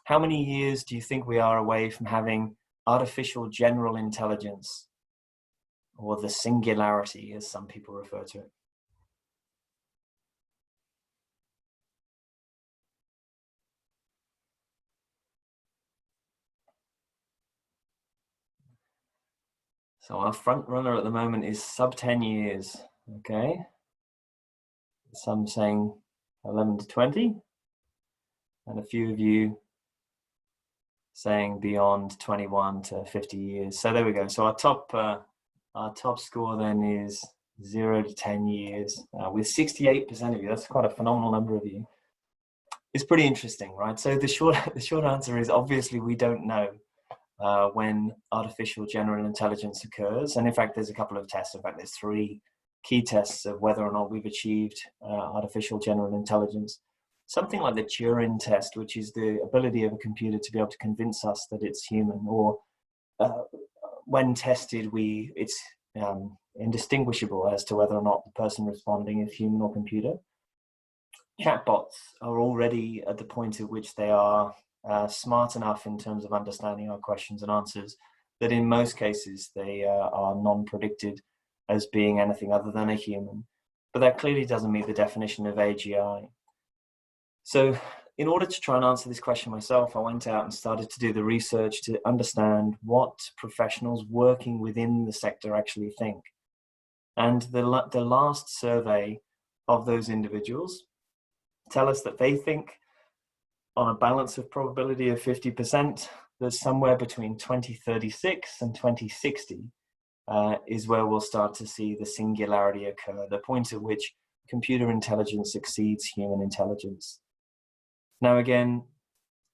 B: How many years do you think we are away from having artificial general intelligence, or the singularity, as some people refer to it? So our front runner at the moment is sub 10 years, okay? Some saying 11 to 20, and a few of you saying beyond 21 to 50 years. So there we go. So our top score then is 0 to 10 years, with 68% of you. That's quite a phenomenal number of you. It's pretty interesting, right? So the short answer is, obviously we don't know when artificial general intelligence occurs. And in fact, there's a couple of tests. In fact, there's 3 key tests of whether or not we've achieved artificial general intelligence. Something like the Turing test, which is the ability of a computer to be able to convince us that it's human, or when tested, it's indistinguishable as to whether or not the person responding is human or computer. Chatbots are already at the point at which they are smart enough in terms of understanding our questions and answers that in most cases they are non-predicted as being anything other than a human. But that clearly doesn't meet the definition of AGI. So in order to try and answer this question myself, I went out and started to do the research to understand what professionals working within the sector actually think. And the last survey of those individuals tell us that they think, on a balance of probability of 50%, that somewhere between 2036 and 2060 is where we'll start to see the singularity occur, the point at which computer intelligence exceeds human intelligence. Now, again,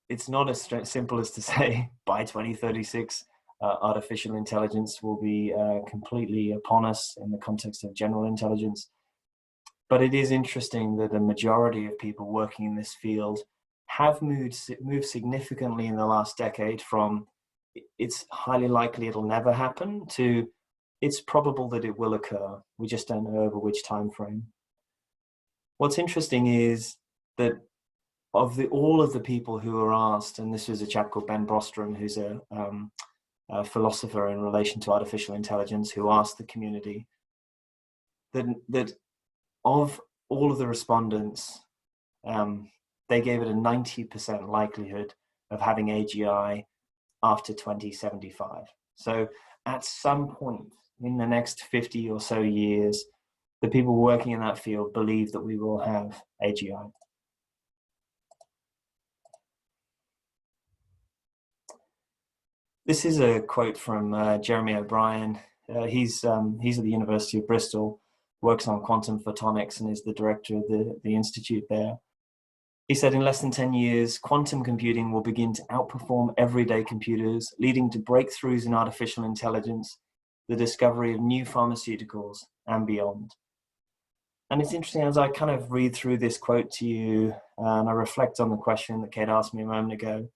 B: it's not as simple as to say by 2036, artificial intelligence will be completely upon us in the context of general intelligence. But it is interesting that the majority of people working in this field have moved significantly in the last decade from it's highly likely it'll never happen to it's probable that it will occur. We just don't know over which time frame. What's interesting is that of all of the people who were asked, and this was a chap called Ben Brostrom, who's a philosopher in relation to artificial intelligence, who asked the community that of all of the respondents, they gave it a 90% likelihood of having AGI after 2075. So at some point in the next 50 or so years, the people working in that field believe that we will have AGI. This is a quote from Jeremy OBrien. He's at the University of Bristol, works on quantum photonics, and is the director of the institute there. He said, in less than 10 years, quantum computing will begin to outperform everyday computers, leading to breakthroughs in artificial intelligence, the discovery of new pharmaceuticals, and beyond. And it's interesting, as I kind of read through this quote to you, and I reflect on the question that Kate asked me a moment ago,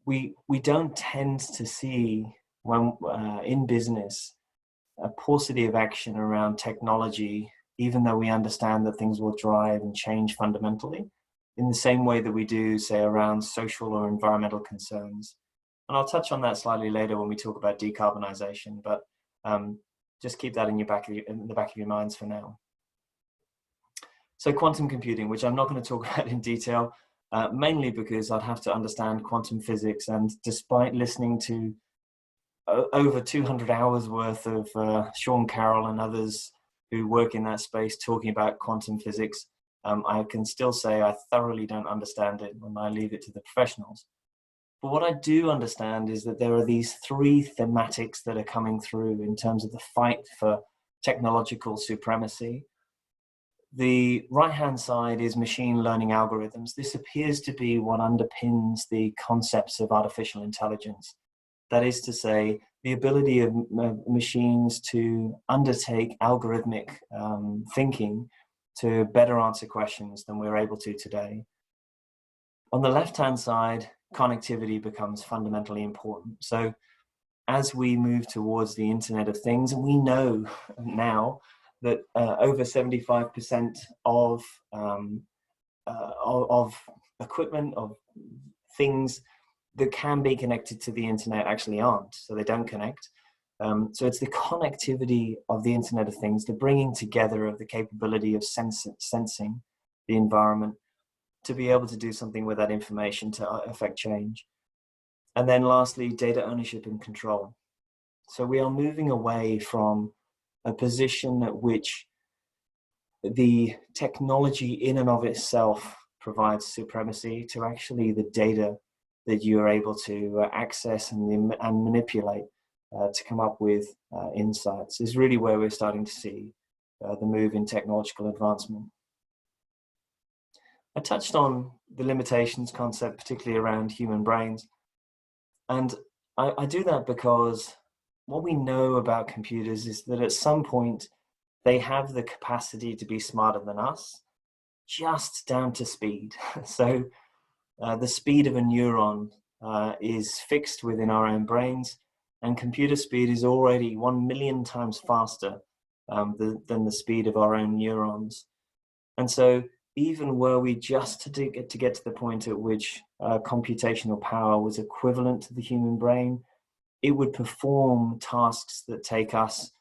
B: we don't tend to see when in business a paucity of action around technology, even though we understand that things will drive and change fundamentally, in the same way that we do, say, around social or environmental concerns. And I'll touch on that slightly later when we talk about decarbonisation, but just keep that in the back of your minds for now. So quantum computing, which I'm not going to talk about in detail, mainly because I'd have to understand quantum physics, and despite listening to over 200 hours worth of Sean Carroll and others who work in that space talking about quantum physics, I can still say I thoroughly don't understand it when I leave it to the professionals. But what I do understand is that there are these three thematics that are coming through in terms of the fight for technological supremacy. The right-hand side is machine learning algorithms. This appears to be what underpins the concepts of artificial intelligence. That is to say, the ability of machines to undertake algorithmic thinking to better answer questions than we're able to today. On the left-hand side, connectivity becomes fundamentally important. So as we move towards the Internet of Things, and we know now that over 75% of equipment, of things that can be connected to the internet actually aren't, so they don't connect. So it's the connectivity of the Internet of Things, the bringing together of the capability of sensing the environment to be able to do something with that information to affect change. And then lastly, data ownership and control. So we are moving away from a position at which the technology in and of itself provides supremacy to actually the data that you are able to access and manipulate to come up with insights is really where we're starting to see the move in technological advancement. I touched on the limitations concept, particularly around human brains. And I do that because what we know about computers is that at some point they have the capacity to be smarter than us, just down to speed. So the speed of a neuron is fixed within our own brains, and computer speed is already 1 million times faster than the speed of our own neurons. And so even were we just to get to the point at which computational power was equivalent to the human brain, it would perform tasks that take us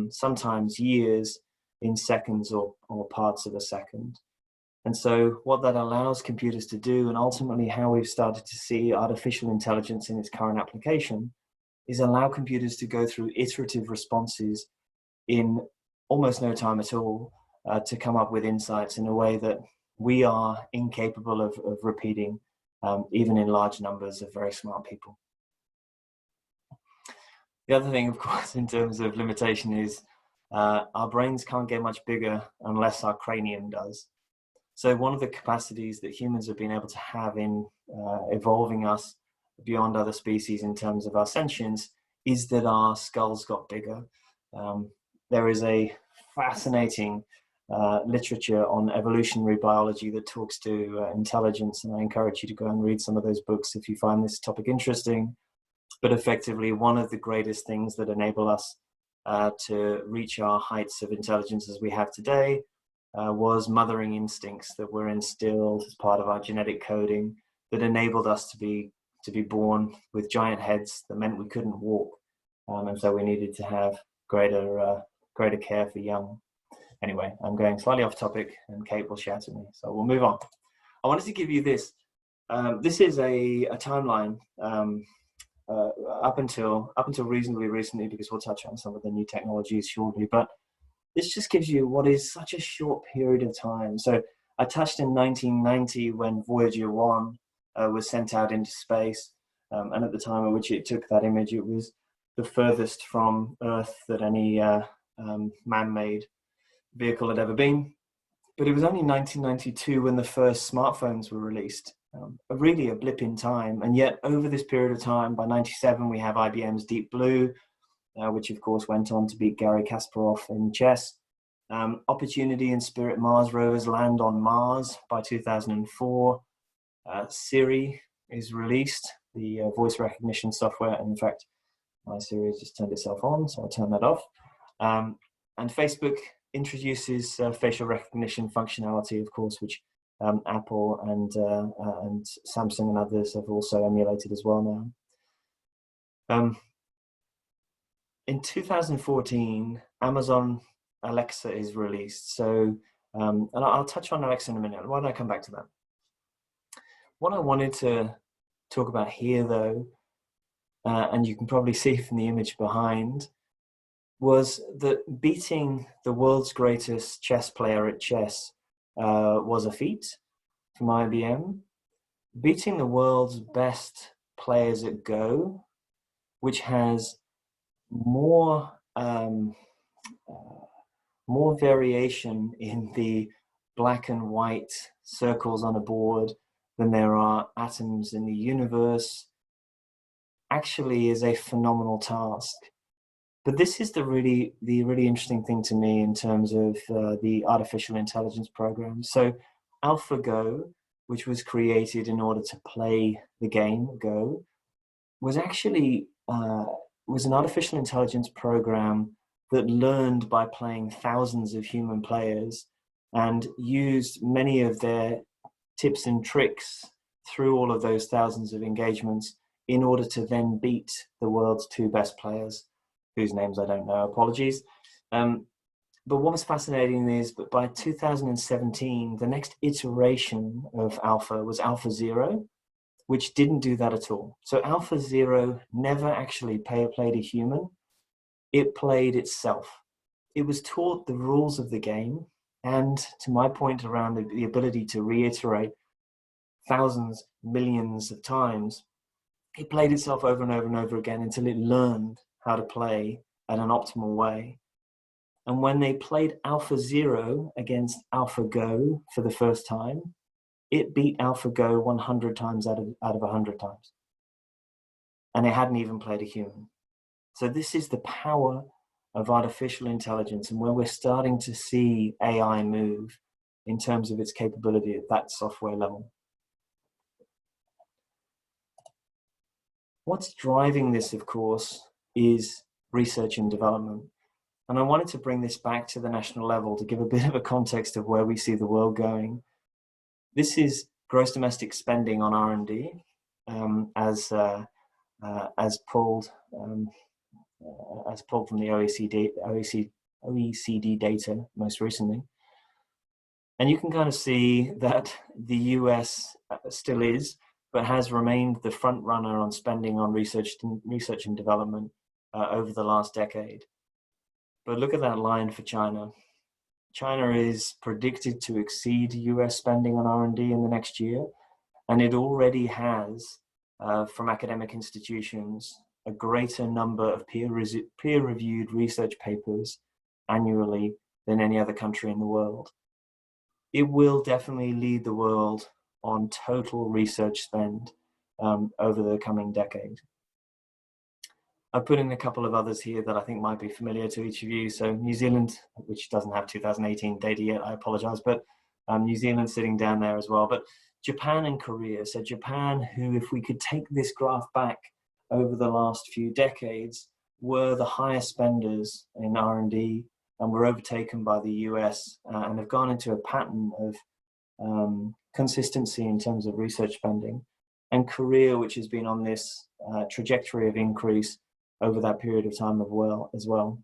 B: sometimes years in seconds or parts of a second. And so what that allows computers to do, and ultimately how we've started to see artificial intelligence in its current application, is allow computers to go through iterative responses in almost no time at all to come up with insights in a way that we are incapable of repeating, even in large numbers of very smart people. The other thing, of course, in terms of limitation is our brains can't get much bigger unless our cranium does. So one of the capacities that humans have been able to have in evolving us beyond other species in terms of our sentience is that our skulls got bigger. There is a fascinating literature on evolutionary biology that talks to intelligence, and I encourage you to go and read some of those books if you find this topic interesting. But effectively, one of the greatest things that enable us to reach our heights of intelligence as we have today was mothering instincts that were instilled as part of our genetic coding that enabled us to be born with giant heads that meant we couldn't walk, and so we needed to have greater care for young. Anyway, I'm going slightly off topic, and Kate will shout at me, so we'll move on. I wanted to give you this. This is a timeline up until reasonably recently, because we'll touch on some of the new technologies shortly. But this just gives you what is such a short period of time. So I touched in 1990 when Voyager 1 was sent out into space, and at the time at which it took that image, it was the furthest from Earth that any man-made vehicle had ever been. But it was only 1992 when the first smartphones were released, really a blip in time. And yet over this period of time, by 97, we have IBM's Deep Blue, which of course went on to beat Garry Kasparov in chess. Opportunity and Spirit Mars rovers land on Mars by 2004. Siri is released, the voice recognition software. And in fact, My Siri just turned itself on, so I'll turn that off. And Facebook introduces facial recognition functionality, of course, which Apple and Samsung and others have also emulated as well now. In 2014, Amazon Alexa is released. So, and I'll touch on Alexa in a minute. Why don't I come back to that? What I wanted to talk about here, though, and you can probably see from the image behind, was that beating the world's greatest chess player at chess was a feat from IBM. Beating the world's best players at Go, which has more variation in the black and white circles on a board than there are atoms in the universe, actually is a phenomenal task. But this is the really interesting thing to me in terms of the artificial intelligence program. So AlphaGo, which was created in order to play the game Go, was actually was an artificial intelligence program that learned by playing thousands of human players and used many of their tips and tricks through all of those thousands of engagements in order to then beat the world's two best players, whose names I don't know, apologies. But what was fascinating is that by 2017, the next iteration of Alpha was Alpha Zero, which didn't do that at all. So Alpha Zero never actually played a human. It played itself. It was taught the rules of the game, and to my point around the ability to reiterate thousands, millions of times, it played itself over and over and over again until it learned how to play at an optimal way. And when they played Alpha Zero against AlphaGo for the first time, it beat AlphaGo 100 times out of 100 times. And it hadn't even played a human. So this is the power of artificial intelligence, and where we're starting to see AI move in terms of its capability at that software level. What's driving this, of course, is research and development. And I wanted to bring this back to the national level to give a bit of a context of where we see the world going. This is gross domestic spending on R&D, as pulled from the OECD data most recently. And you can kind of see that the US still is, but has remained the front runner on spending on research and development over the last decade. But look at that line for China. China is predicted to exceed US spending on R&D in the next year, and it already has, from academic institutions, a greater number of peer-reviewed research papers annually than any other country in the world. It will definitely lead the world on total research spend over the coming decade. I've put in a couple of others here that I think might be familiar to each of you. So New Zealand, which doesn't have 2018 data yet, I apologize, but New Zealand sitting down there as well. But Japan and Korea. So Japan, who, if we could take this graph back over the last few decades, were the highest spenders in R&D and were overtaken by the US and have gone into a pattern of consistency in terms of research spending. And Korea, which has been on this trajectory of increase over that period of time as well.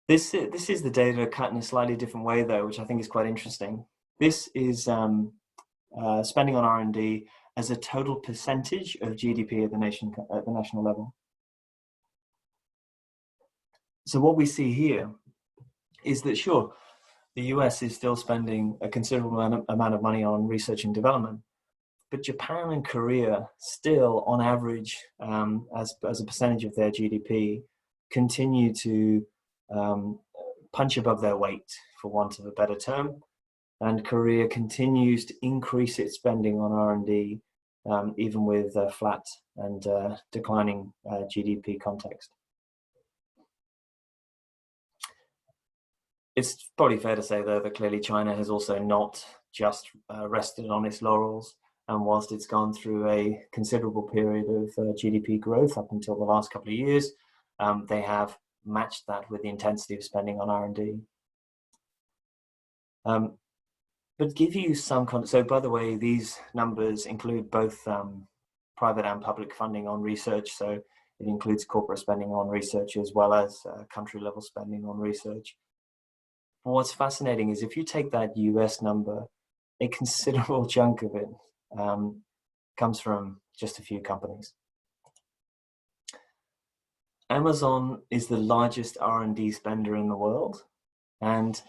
B: This is the data cut in a slightly different way, though, which I think is quite interesting. This is spending on R&D as a total percentage of GDP at the national level. So what we see here is that, sure, the US is still spending a considerable amount of money on research and development, but Japan and Korea still, on average, as a percentage of their GDP, continue to punch above their weight, for want of a better term. And Korea continues to increase its spending on R&D, even with flat and declining GDP context. It's probably fair to say, though, that clearly China has also not just rested on its laurels. And whilst it's gone through a considerable period of GDP growth up until the last couple of years, they have matched that with the intensity of spending on R&D. But give you some so by the way, these numbers include both private and public funding on research. So it includes corporate spending on research as well as country level spending on research. But what's fascinating is if you take that US number, a considerable chunk of it comes from just a few companies. Amazon is the largest R&D spender in the world, and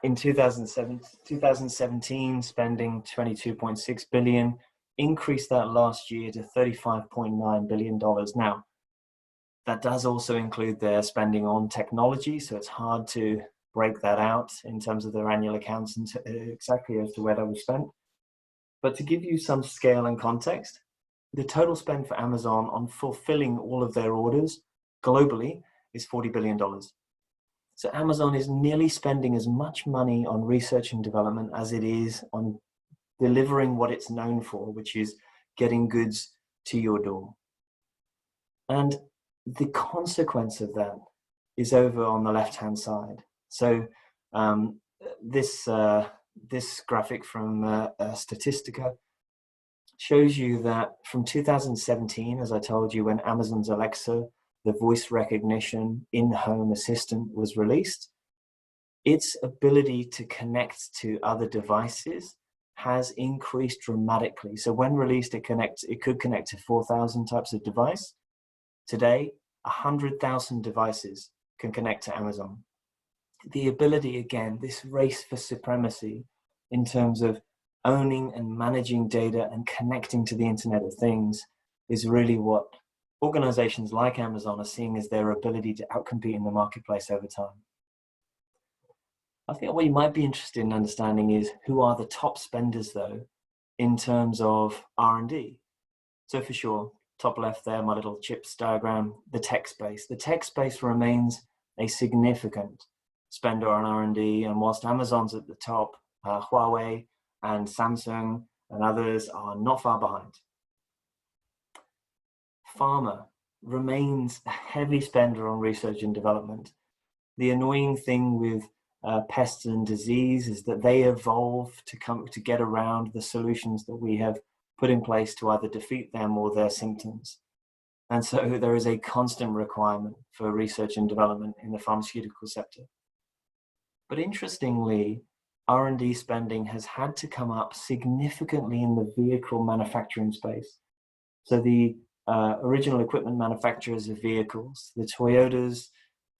B: in 2017, spending $22.6 billion, increased that last year to $35.9 billion. Now, that does also include their spending on technology, so it's hard to break that out in terms of their annual accounts and exactly as to where that was spent. But to give you some scale and context, the total spend for Amazon on fulfilling all of their orders globally is $40 billion. So Amazon is nearly spending as much money on research and development as it is on delivering what it's known for, which is getting goods to your door. And the consequence of that is over on the left-hand side. So this graphic from Statistica shows you that from 2017, as I told you, when Amazon's Alexa, the voice recognition in-home assistant, was released, its ability to connect to other devices has increased dramatically. So when released, it could connect to 4,000 types of device. Today, 100,000 devices can connect to Amazon. The ability, again, this race for supremacy in terms of owning and managing data and connecting to the Internet of Things is really what organizations like Amazon are seeing as their ability to outcompete in the marketplace over time. I think what you might be interested in understanding is who are the top spenders, though, in terms of R&D. So for sure, top left there, my little chips diagram, the tech space. The tech space remains a significant spender on R&D, and whilst Amazon's at the top, Huawei and Samsung and others are not far behind. Pharma remains a heavy spender on research and development. The annoying thing with pests and disease is that they evolve to get around the solutions that we have put in place to either defeat them or their symptoms. And so there is a constant requirement for research and development in the pharmaceutical sector. But interestingly, R&D spending has had to come up significantly in the vehicle manufacturing space. So the original equipment manufacturers of vehicles, the Toyotas,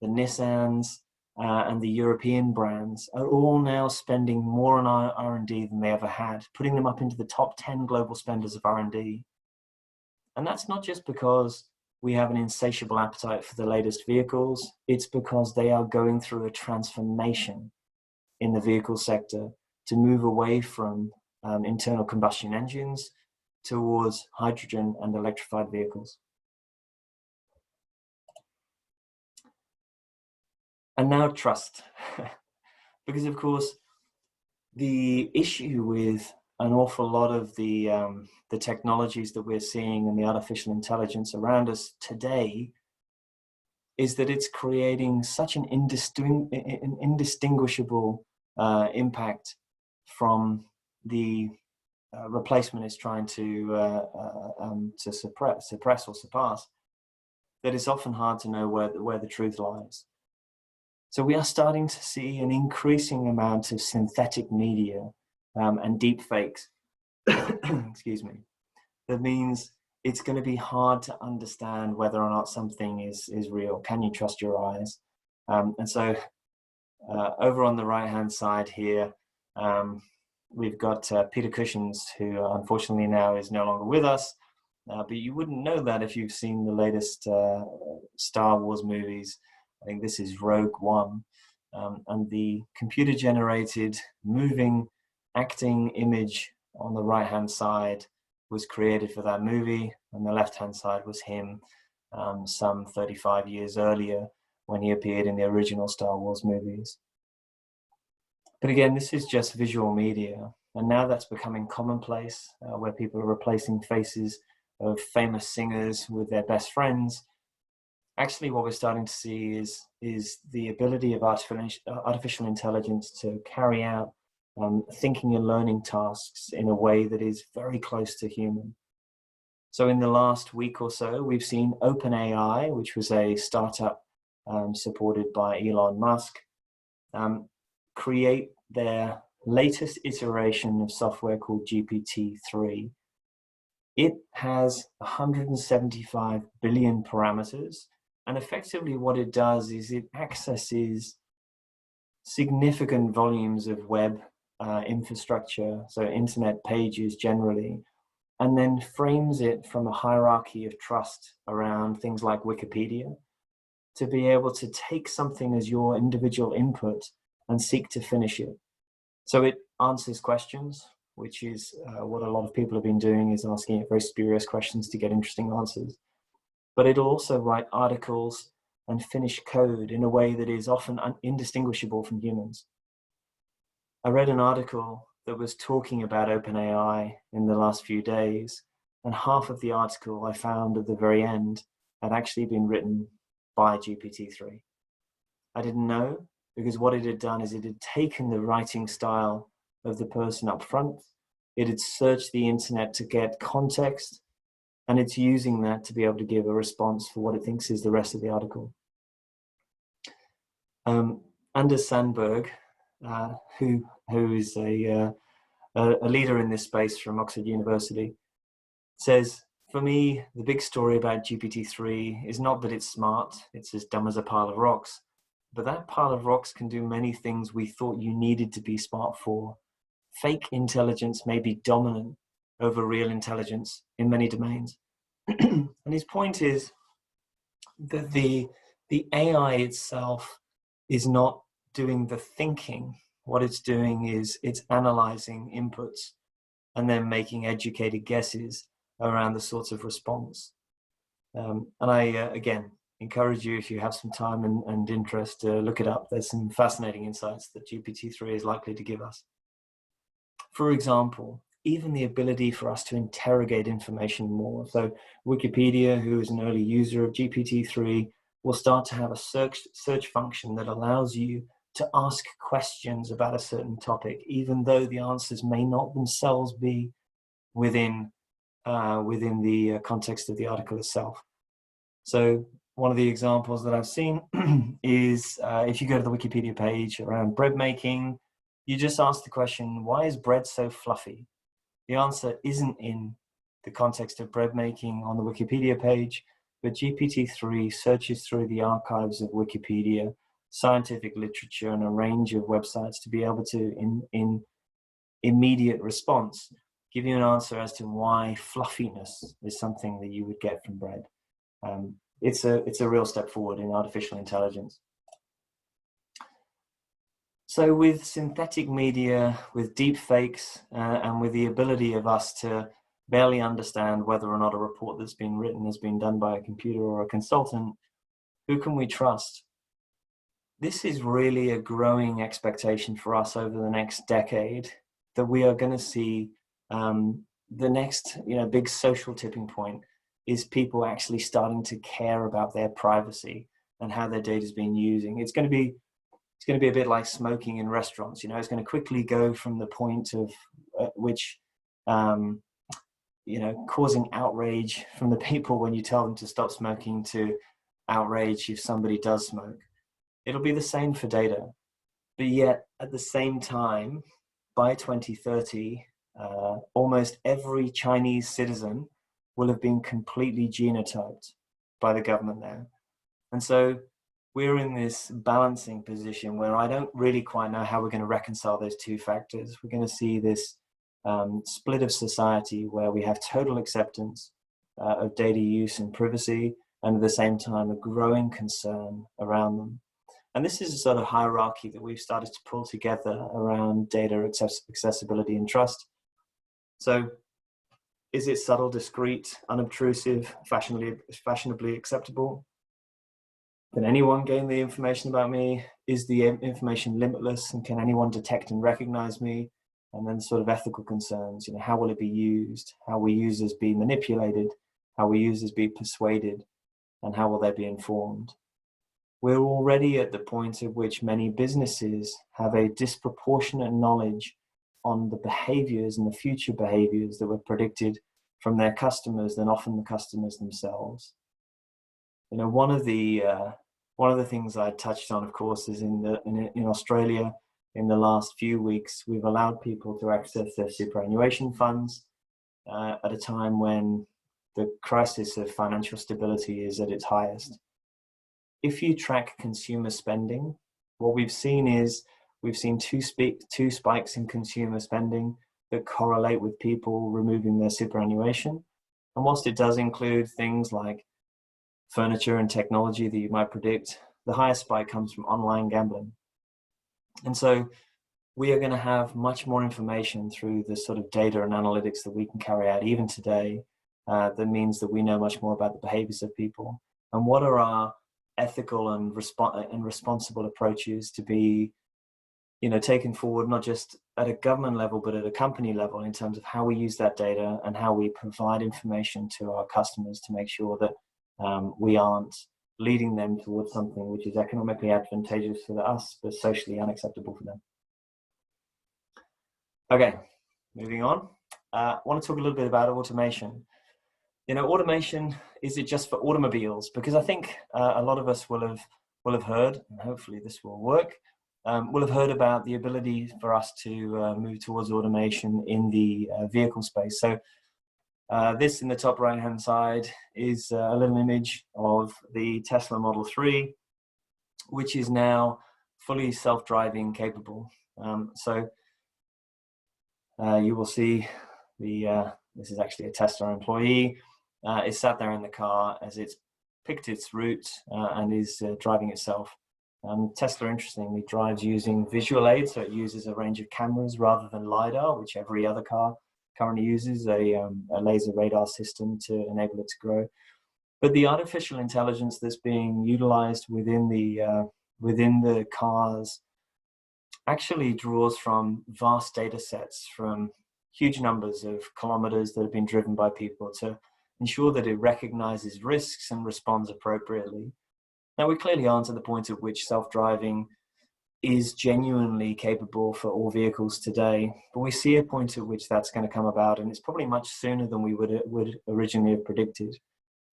B: the Nissans, and the European brands are all now spending more on R&D than they ever had, putting them up into the top 10 global spenders of R&D. And that's not just because we have an insatiable appetite for the latest vehicles, it's because they are going through a transformation in the vehicle sector to move away from internal combustion engines towards hydrogen and electrified vehicles. And now trust, because of course, the issue with an awful lot of the technologies that we're seeing and the artificial intelligence around us today is that it's creating such an indistinguishable impact from the replacement it's trying to suppress or surpass, that it's often hard to know where the truth lies. So we are starting to see an increasing amount of synthetic media and deep fakes, excuse me. That means it's going to be hard to understand whether or not something is real. Can you trust your eyes? And so over on the right-hand side here, we've got Peter Cushings, who unfortunately now is no longer with us. But you wouldn't know that if you've seen the latest Star Wars movies. I think this is Rogue One. And the computer-generated moving acting image on the right-hand side was created for that movie, and the left-hand side was him some 35 years earlier when he appeared in the original Star Wars movies. But again, this is just visual media. And now that's becoming commonplace, where people are replacing faces of famous singers with their best friends. Actually, what we're starting to see is the ability of artificial intelligence to carry out thinking and learning tasks in a way that is very close to human. So in the last week or so, we've seen OpenAI, which was a startup supported by Elon Musk, create their latest iteration of software called GPT-3. It has 175 billion parameters. And effectively what it does is it accesses significant volumes of web infrastructure, so internet pages generally, and then frames it from a hierarchy of trust around things like Wikipedia to be able to take something as your individual input and seek to finish it. So it answers questions, which is what a lot of people have been doing, is asking it very spurious questions to get interesting answers. But it'll also write articles and finish code in a way that is often indistinguishable from humans. I read an article that was talking about OpenAI in the last few days, and half of the article I found at the very end had actually been written by GPT-3. I didn't know, because what it had done is it had taken the writing style of the person up front, it had searched the internet to get context, and it's using that to be able to give a response for what it thinks is the rest of the article. Anders Sandberg, who is a leader in this space from Oxford University, says, for me, the big story about GPT-3 is not that it's smart, it's as dumb as a pile of rocks, but that pile of rocks can do many things we thought you needed to be smart for. Fake intelligence may be dominant over real intelligence in many domains. And his point is that the AI itself is not doing the thinking. What it's doing is it's analyzing inputs and then making educated guesses around the sorts of response. And I, again, encourage you, if you have some time and interest, to look it up. There's some fascinating insights that GPT-3 is likely to give us. For example, even the ability for us to interrogate information more. So Wikipedia, who is an early user of GPT-3, will start to have a search function that allows you to ask questions about a certain topic, even though the answers may not themselves be within the context of the article itself. So one of the examples that I've seen is if you go to the Wikipedia page around bread making, you just ask the question, why is bread so fluffy? The answer isn't in the context of bread making on the Wikipedia page, but GPT-3 searches through the archives of Wikipedia, scientific literature, and a range of websites to be able to, in immediate response, give you an answer as to why fluffiness is something that you would get from bread. It's a real step forward in artificial intelligence. So with synthetic media, with deep fakes, and with the ability of us to barely understand whether or not a report that's been written has been done by a computer or a consultant, who can we trust? This is really a growing expectation for us over the next decade, that we are going to see the next big social tipping point is people actually starting to care about their privacy and how their data is being used. It's going to be a bit like smoking in restaurants. It's going to quickly go from the point of which causing outrage from the people when you tell them to stop smoking, to outrage if somebody does smoke. It'll be the same for data, but yet at the same time, by 2030, almost every Chinese citizen will have been completely genotyped by the government now. And so we're in this balancing position where I don't really quite know how we're going to reconcile those two factors. We're going to see this split of society where we have total acceptance of data use and privacy, and at the same time a growing concern around them. And this is a sort of hierarchy that we've started to pull together around data accessibility and trust. So is it subtle, discreet, unobtrusive, fashionably acceptable? Can anyone gain the information about me? Is the information limitless, and can anyone detect and recognize me? and then sort of ethical concerns. You know, how will it be used? How will users be manipulated? How will users be persuaded? And how will they be informed? We're already at the point at which many businesses have a disproportionate knowledge on the behaviors and the future behaviors that were predicted from their customers than often the customers themselves. You know, one of the things I touched on, of course, is in Australia, in the last few weeks, we've allowed people to access their superannuation funds at a time when the crisis of financial stability is at its highest. If you track consumer spending, what we've seen two spikes in consumer spending that correlate with people removing their superannuation. And whilst it does include things like furniture and technology that you might predict, the highest spike comes from online gambling. And so we are going to have much more information through the sort of data and analytics that we can carry out even today. That means that we know much more about the behaviors of people and what are our ethical and responsible approaches to be, you know, taken forward, not just at a government level, but at a company level, in terms of how we use that data and how we provide information to our customers to make sure that we aren't leading them towards something which is economically advantageous for us, but socially unacceptable for them. Okay, moving on. I want to talk a little bit about automation. You know, automation, is it just for automobiles? Because I think a lot of us will have heard, and hopefully this will work, will have heard about the ability for us to move towards automation in the vehicle space. So this in the top right-hand side is a little image of the Tesla Model 3, which is now fully self-driving capable. So you will see this is actually a Tesla employee. Is sat there in the car as it's picked its route and is driving itself. Tesla, interestingly, drives using visual aids, so it uses a range of cameras rather than LiDAR, which every other car currently uses, a laser radar system to enable it to grow. But the artificial intelligence that's being utilized within the cars actually draws from vast data sets, from huge numbers of kilometers that have been driven by people to ensure that it recognizes risks and responds appropriately. Now, we clearly aren't at the point at which self-driving is genuinely capable for all vehicles today, but we see a point at which that's going to come about, and it's probably much sooner than we would originally have predicted.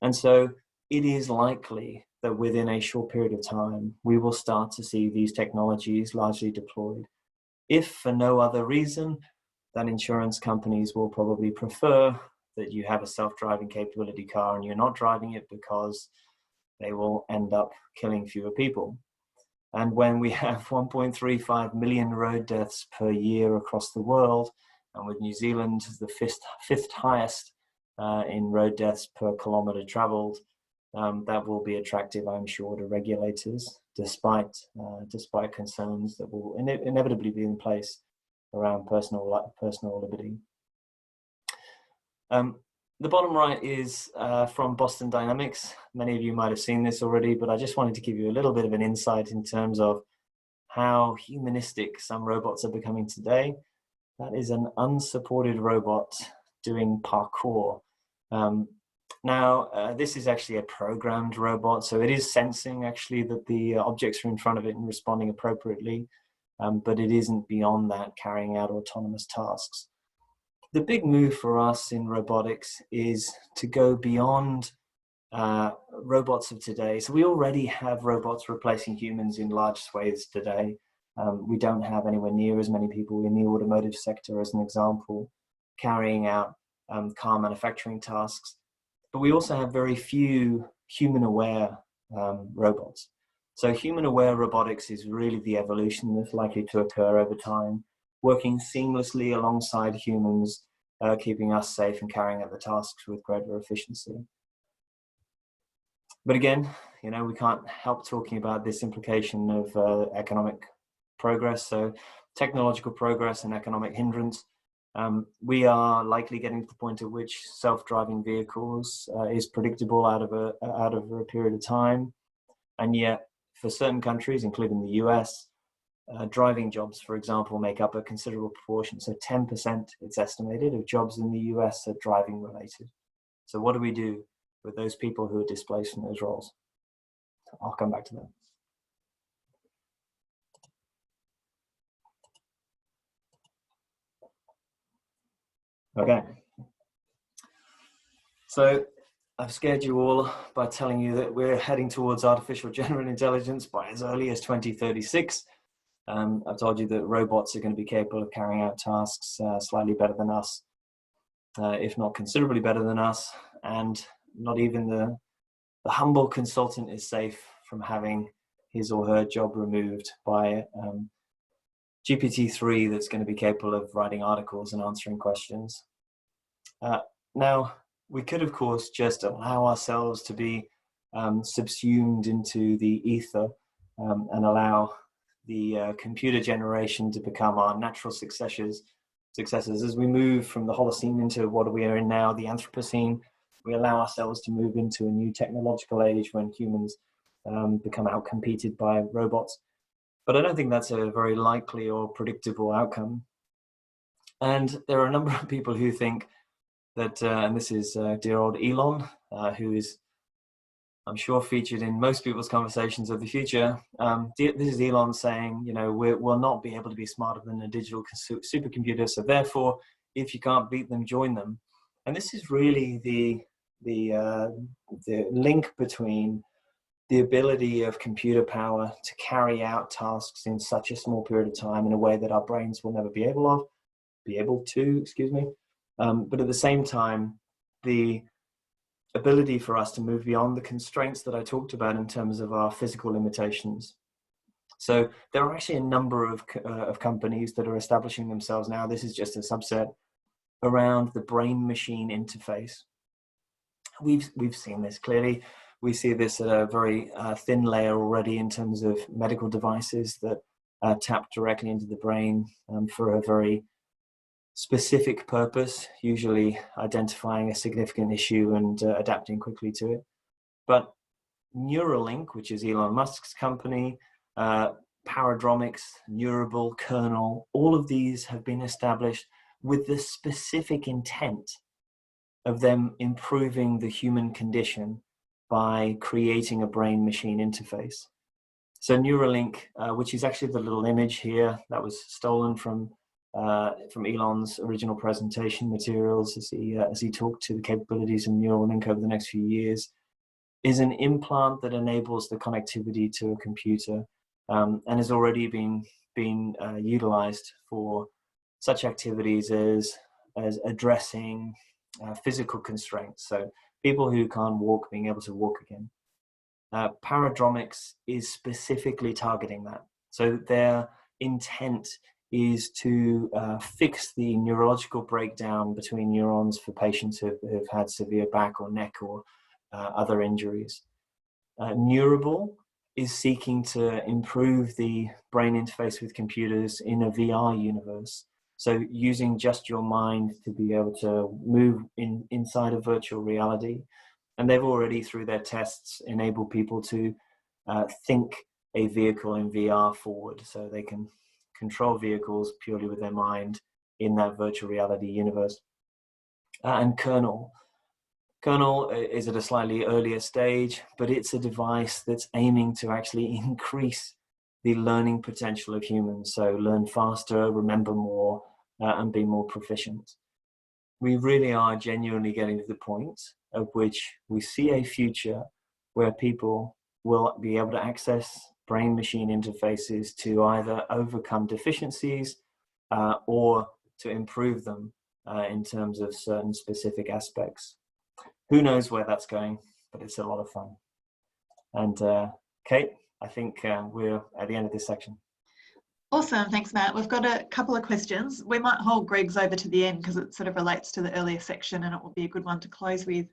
B: And so it is likely that within a short period of time, we will start to see these technologies largely deployed. If for no other reason, then insurance companies will probably prefer that you have a self-driving capability car and you're not driving it, because they will end up killing fewer people. And when we have 1.35 million road deaths per year across the world, and with New Zealand the fifth highest in road deaths per kilometre travelled, that will be attractive, I'm sure, to regulators, despite concerns that will inevitably be in place around personal liberty. The bottom right is from Boston Dynamics. Many of you might have seen this already, but I just wanted to give you a little bit of an insight in terms of how humanistic some robots are becoming today. That is an unsupported robot doing parkour. Now, this is actually a programmed robot, so it is sensing actually that the objects are in front of it and responding appropriately, but it isn't beyond that carrying out autonomous tasks. The big move for us in robotics is to go beyond robots of today. So we already have robots replacing humans in large swathes today. We don't have anywhere near as many people in the automotive sector, as an example, carrying out car manufacturing tasks. But we also have very few human-aware robots. So human-aware robotics is really the evolution that's likely to occur over time, working seamlessly alongside humans, keeping us safe and carrying out the tasks with greater efficiency. But again, you know, we can't help talking about this implication of economic progress. So technological progress and economic hindrance. We are likely getting to the point at which self-driving vehicles is predictable out of a period of time. And yet, for certain countries, including the US, driving jobs, for example, make up a considerable proportion. So 10%, it's estimated, of jobs in the US are driving related. So what do we do with those people who are displaced from those roles? I'll come back to that. Okay. So I've scared you all by telling you that we're heading towards artificial general intelligence by as early as 2036. I've told you that robots are going to be capable of carrying out tasks slightly better than us, if not considerably better than us, and not even the humble consultant is safe from having his or her job removed by GPT-3 that's going to be capable of writing articles and answering questions. Now, we could, of course, just allow ourselves to be subsumed into the ether and allow the computer generation to become our natural successors as we move from the Holocene into what we are in now, the Anthropocene. We allow ourselves to move into a new technological age when humans become outcompeted by robots. But I don't think that's a very likely or predictable outcome. And there are a number of people who think that, and this is dear old Elon, who is, I'm sure, featured in most people's conversations of the future. This is Elon saying, you know, we'll not be able to be smarter than a digital supercomputer. So therefore, if you can't beat them, join them. And this is really the link between the ability of computer power to carry out tasks in such a small period of time in a way that our brains will never be able to, but at the same time, the ability for us to move beyond the constraints that I talked about in terms of our physical limitations. So there are actually a number of companies that are establishing themselves now. This is just a subset around the brain-machine interface. We've seen this clearly. We see this at a very thin layer already in terms of medical devices that tap directly into the brain for a very specific purpose, usually identifying a significant issue and adapting quickly to it. But Neuralink, which is Elon Musk's company, Paradromics, Neurable, Kernel, all of these have been established with the specific intent of them improving the human condition by creating a brain-machine interface. So Neuralink, which is actually the little image here that was stolen from Elon's original presentation materials as he talked to the capabilities of Neuralink over the next few years, is an implant that enables the connectivity to a computer and has already been utilized for such activities as addressing physical constraints. So people who can't walk being able to walk again. Paradromics is specifically targeting that. So their intent is to fix the neurological breakdown between neurons for patients who have had severe back or neck or other injuries. Neurable is seeking to improve the brain interface with computers in a VR universe. So using just your mind to be able to move inside of virtual reality. And they've already, through their tests, enabled people to think a vehicle in VR forward. So they can control vehicles purely with their mind in that virtual reality universe. And Kernel. Kernel is at a slightly earlier stage, but it's a device that's aiming to actually increase the learning potential of humans. So learn faster, remember more, and be more proficient. We really are genuinely getting to the point at which we see a future where people will be able to access brain-machine interfaces to either overcome deficiencies or to improve them in terms of certain specific aspects. Who knows where that's going, but it's a lot of fun. And Kate, I think we're at the end of this section.
A: Awesome, thanks Matt. We've got a couple of questions. We might hold Greg's over to the end because it sort of relates to the earlier section and it will be a good one to close with.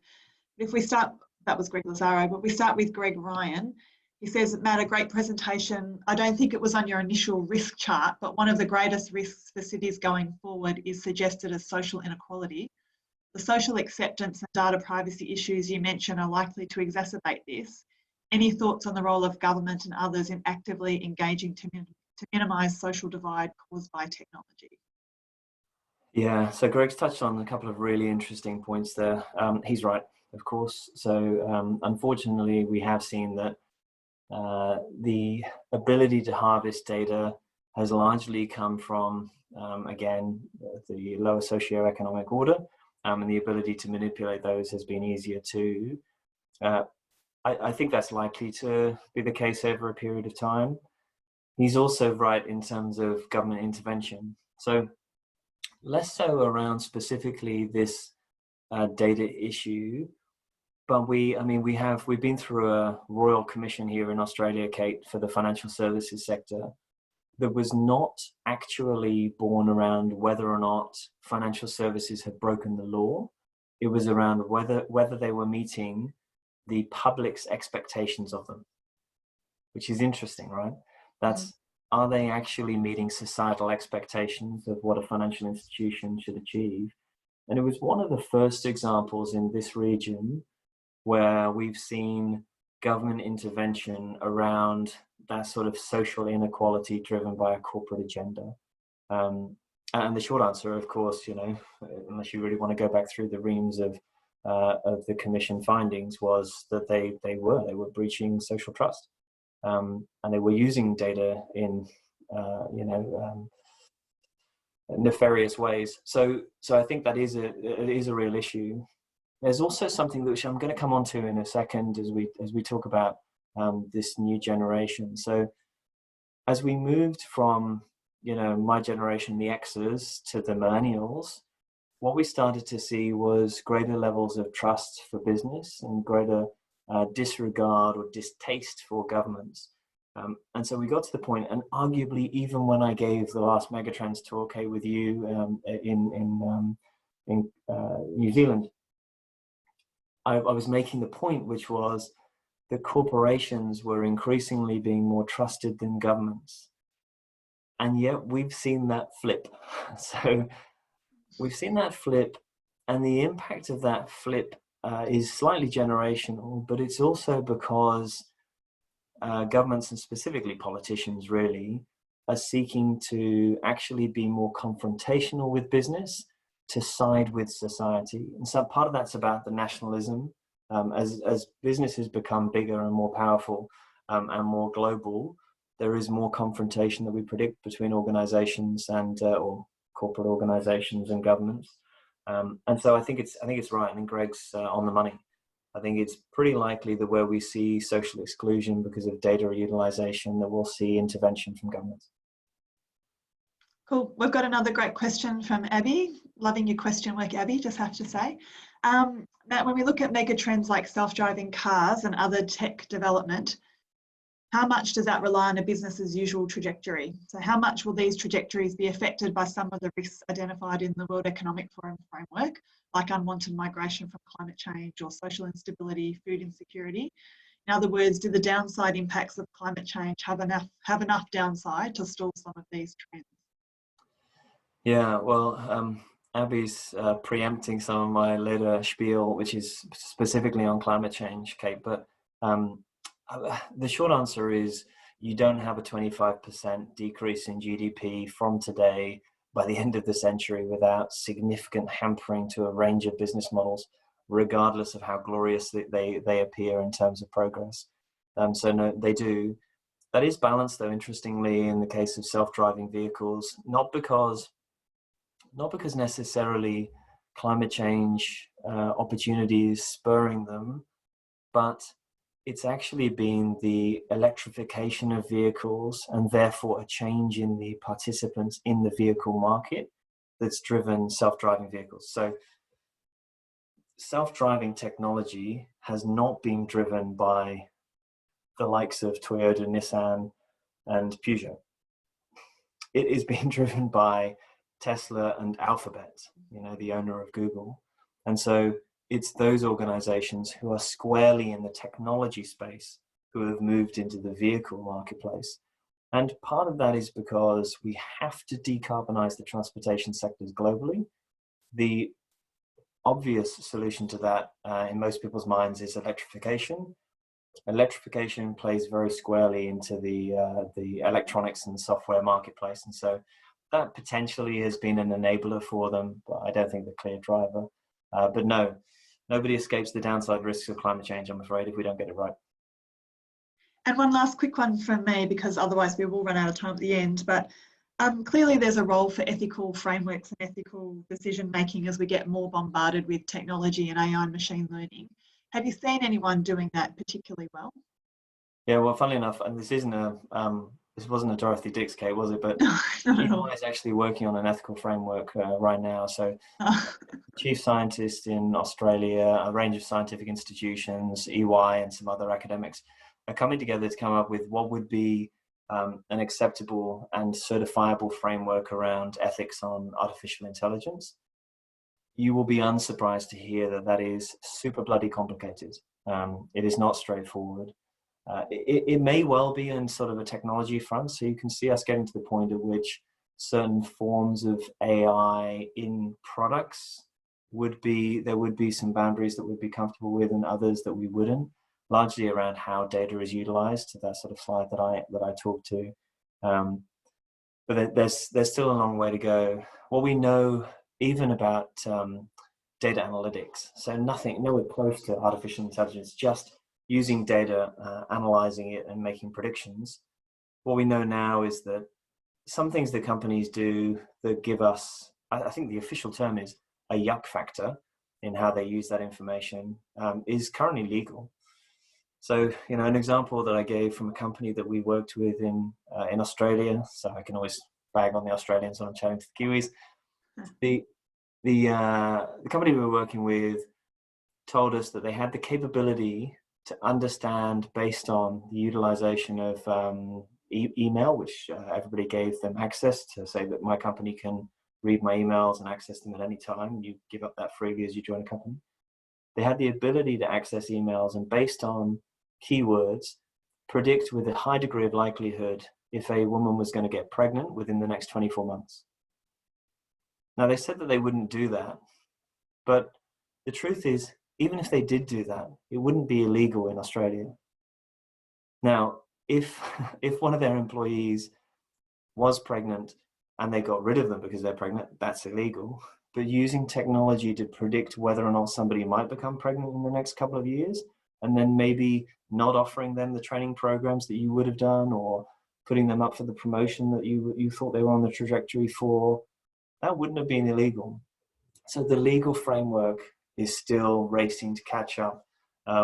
A: If we start, that was Greg Lazaro, but we start with Greg Ryan. He says, Matt, a great presentation. I don't think it was on your initial risk chart, but one of the greatest risks for cities going forward is suggested as social inequality. The social acceptance and data privacy issues you mentioned are likely to exacerbate this. Any thoughts on the role of government and others in actively engaging to minimise social divide caused by technology?
B: Yeah, so Greg's touched on a couple of really interesting points there. He's right, of course. So unfortunately, we have seen that the ability to harvest data has largely come from, again, the lower socioeconomic order, and the ability to manipulate those has been easier too. I think that's likely to be the case over a period of time. He's also right in terms of government intervention. So less so around specifically this data issue, but we've been through a royal commission here in Australia, Kate, for the financial services sector that was not actually born around whether or not financial services had broken the law. It was around whether they were meeting the public's expectations of them, which is interesting, right? That's, are they actually meeting societal expectations of what a financial institution should achieve? And it was one of the first examples in this region where we've seen government intervention around that sort of social inequality driven by a corporate agenda. And the short answer, of course, unless you really want to go back through the reams of the commission findings, was that they were breaching social trust, and they were using data in nefarious ways. So I think that is a real issue. There's also something which I'm going to come on to in a second as we talk about this new generation. So as we moved from my generation, the Xers, to the millennials, what we started to see was greater levels of trust for business and greater disregard or distaste for governments. And so we got to the point, and arguably even when I gave the last Megatrends talk with you in New Zealand, I was making the point, which was that corporations were increasingly being more trusted than governments. And yet we've seen that flip. So we've seen that flip, and the impact of that flip is slightly generational, but it's also because governments, and specifically politicians really, are seeking to actually be more confrontational with business to side with society. And so part of that's about the nationalism. As businesses become bigger and more powerful and more global, there is more confrontation that we predict between organizations and or corporate organizations and governments. And so I think it's right. I think Greg's on the money. I think it's pretty likely that where we see social exclusion because of data utilization, that we'll see intervention from governments.
A: Cool. We've got another great question from Abby. Loving your question work, Abby, just have to say. Matt, when we look at mega trends like self-driving cars and other tech development, how much does that rely on a business's usual trajectory? So how much will these trajectories be affected by some of the risks identified in the World Economic Forum framework, like unwanted migration from climate change or social instability, food insecurity? In other words, do the downside impacts of climate change have enough downside to stall some of these trends?
B: Yeah, well, Abby's preempting some of my later spiel, which is specifically on climate change, Kate, but the short answer is you don't have a 25% decrease in GDP from today by the end of the century without significant hampering to a range of business models, regardless of how glorious they appear in terms of progress. So no, they do. That is balanced, though, interestingly, in the case of self-driving vehicles, not because necessarily climate change opportunities spurring them, but it's actually been the electrification of vehicles and therefore a change in the participants in the vehicle market that's driven self-driving vehicles. So self-driving technology has not been driven by the likes of Toyota, Nissan, and Peugeot. It is being driven by Tesla and Alphabet, the owner of Google. And so it's those organizations who are squarely in the technology space who have moved into the vehicle marketplace. And part of that is because we have to decarbonize the transportation sectors globally. The obvious solution to that in most people's minds is electrification. electrification plays very squarely into the electronics and software marketplace, and so that potentially has been an enabler for them, but I don't think the clear driver. But no, nobody escapes the downside risks of climate change, I'm afraid, if we don't get it right.
A: And one last quick one from me, because otherwise we will run out of time at the end. But clearly there's a role for ethical frameworks and ethical decision making as we get more bombarded with technology and AI and machine learning. Have you seen anyone doing that particularly well?
B: Yeah, well, funnily enough, and this isn't this wasn't a Dorothy Dix, Kate, was it? But
A: Not at all.
B: EY is actually working on an ethical framework right now. So, chief scientist in Australia, a range of scientific institutions, EY, and some other academics are coming together to come up with what would be an acceptable and certifiable framework around ethics on artificial intelligence. You will be unsurprised to hear that that is super bloody complicated. It is not straightforward. It may well be in sort of a technology front, so you can see us getting to the point at which certain forms of AI in products there would be some boundaries that we'd be comfortable with and others that we wouldn't, largely around how data is utilized, to that sort of slide that I talked to. But there's still a long way to go. What we know even about data analytics, so nowhere close to artificial intelligence, just using data, analyzing it and making predictions. What we know now is that some things that companies do that give us, I think the official term is a yuck factor in how they use that information, is currently legal. So, an example that I gave from a company that we worked with in Australia, so I can always bag on the Australians when I'm chatting to the Kiwis. The company we were working with told us that they had the capability to understand, based on the utilization of email, which everybody gave them access to, say that my company can read my emails and access them at any time. You give up that freely as you join a company. They had the ability to access emails and, based on keywords, predict with a high degree of likelihood if a woman was going to get pregnant within the next 24 months. Now, they said that they wouldn't do that, but the truth is, even if they did do that, it wouldn't be illegal in Australia. Now, if one of their employees was pregnant and they got rid of them because they're pregnant, that's illegal. But using technology to predict whether or not somebody might become pregnant in the next couple of years, and then maybe not offering them the training programs that you would have done, or putting them up for the promotion that you thought they were on the trajectory for, that wouldn't have been illegal. So the legal framework is still racing to catch up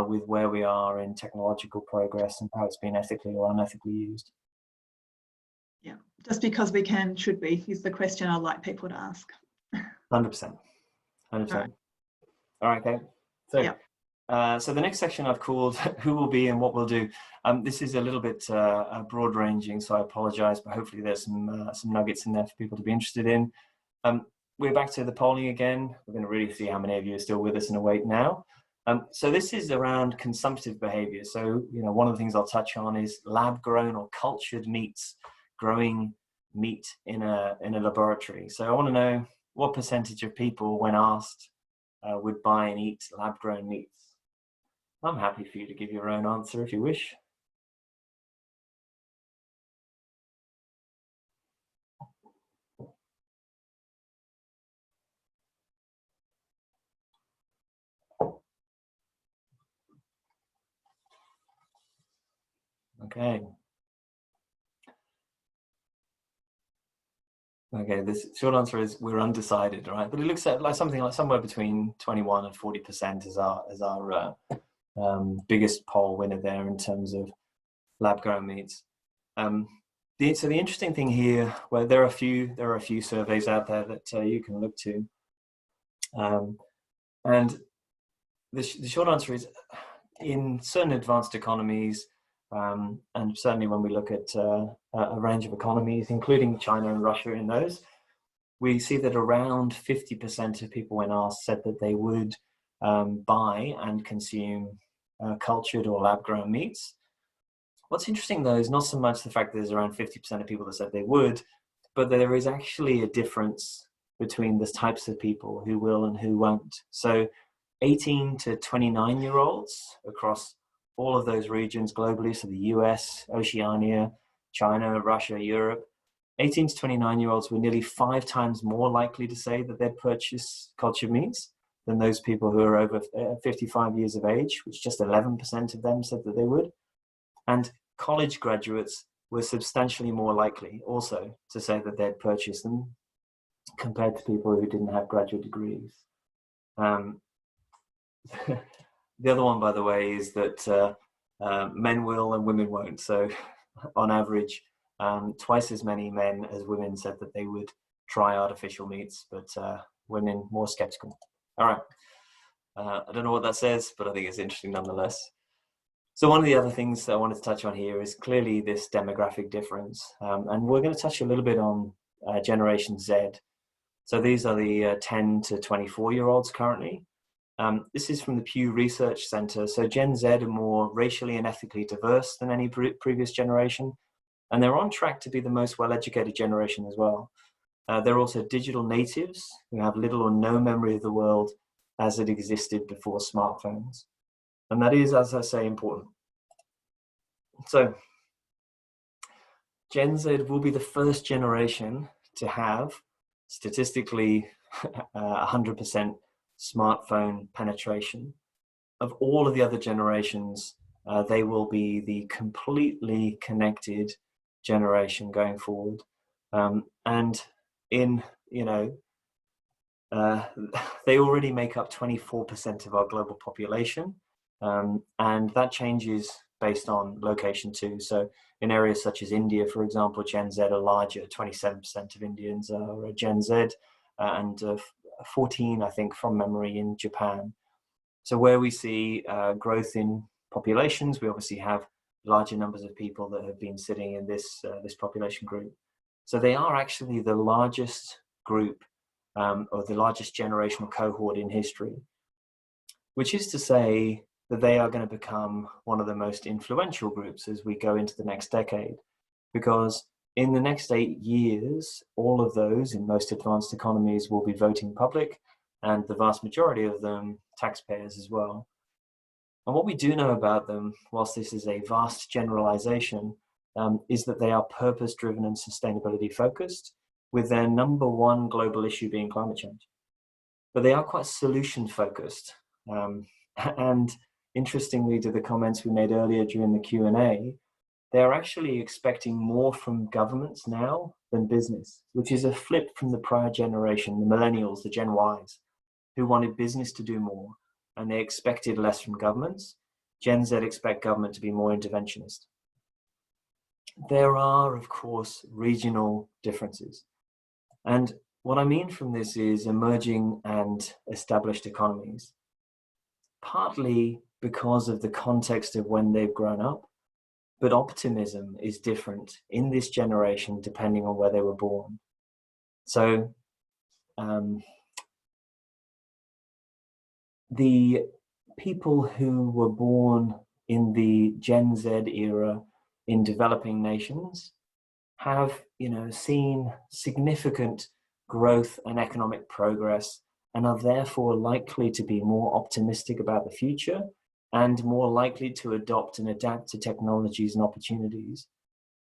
B: with where we are in technological progress and how it's been ethically or unethically used.
A: Yeah, just because we can, should we, is the question I'd like people to ask.
B: 100%. 100%. All right, okay. So,
A: yeah.
B: So the next section I've called Who Will Be and What We'll Do. This is a little bit broad ranging, so I apologize, but hopefully there's some nuggets in there for people to be interested in. We're back to the polling again. We're going to really see how many of you are still with us and awake now. So this is around consumptive behavior. So, one of the things I'll touch on is lab-grown or cultured meats, growing meat in a laboratory. So I want to know what percentage of people, when asked, would buy and eat lab-grown meats. I'm happy for you to give your own answer if you wish. Okay. Okay, this short answer is we're undecided, right? But it looks like something like somewhere between 21 and 40% is our biggest poll winner there in terms of lab-grown meats. So the interesting thing here, well, there are a few surveys out there that you can look to, and the short answer is, in certain advanced economies, and certainly when we look at a range of economies, including China and Russia in those, we see that around 50% of people, when asked, said that they would buy and consume cultured or lab-grown meats. What's interesting, though, is not so much the fact that there's around 50% of people that said they would, but there is actually a difference between the types of people who will and who won't. So 18 to 29-year-olds across all of those regions globally, so the US, Oceania, China, Russia, Europe, 18 to 29-year-olds were nearly 5 times more likely to say that they'd purchase cultured meats than those people who are over 55 years of age, which just 11% of them said that they would. And college graduates were substantially more likely also to say that they'd purchase them compared to people who didn't have graduate degrees. The other one, by the way, is that men will and women won't. So on average, twice as many men as women said that they would try artificial meats, but women more skeptical. All right. I don't know what that says, but I think it's interesting nonetheless. So one of the other things that I wanted to touch on here is clearly this demographic difference. And we're going to touch a little bit on Generation Z. So these are the 10 to 24-year-olds currently. This is from the Pew Research Center. So Gen Z are more racially and ethically diverse than any previous generation. And they're on track to be the most well-educated generation as well. They're also digital natives who have little or no memory of the world as it existed before smartphones. And that is, as I say, important. So Gen Z will be the first generation to have statistically 100% smartphone penetration. Of all of the other generations, they will be the completely connected generation going forward. And in, they already make up 24% of our global population. And that changes based on location too. So in areas such as India, for example, Gen Z are larger. 27% of Indians are Gen Z, and 14, I think, from memory, in Japan. So where we see growth in populations, we obviously have larger numbers of people that have been sitting in this population group. So they are actually the largest group, or the largest generational cohort in history, which is to say that they are going to become one of the most influential groups as we go into the next decade. Because in the next 8 years, all of those in most advanced economies will be voting public, and the vast majority of them taxpayers as well. And what we do know about them, whilst this is a vast generalization, is that they are purpose-driven and sustainability focused, with their number one global issue being climate change. But they are quite solution focused. And interestingly, to the comments we made earlier during the Q&A, they're actually expecting more from governments now than business, which is a flip from the prior generation, the millennials, the Gen Ys, who wanted business to do more, and they expected less from governments. Gen Z expect government to be more interventionist. There are, of course, regional differences. And what I mean from this is emerging and established economies, partly because of the context of when they've grown up, but optimism is different in this generation depending on where they were born. So the people who were born in the Gen Z era in developing nations have, seen significant growth and economic progress, and are therefore likely to be more optimistic about the future and more likely to adopt and adapt to technologies and opportunities.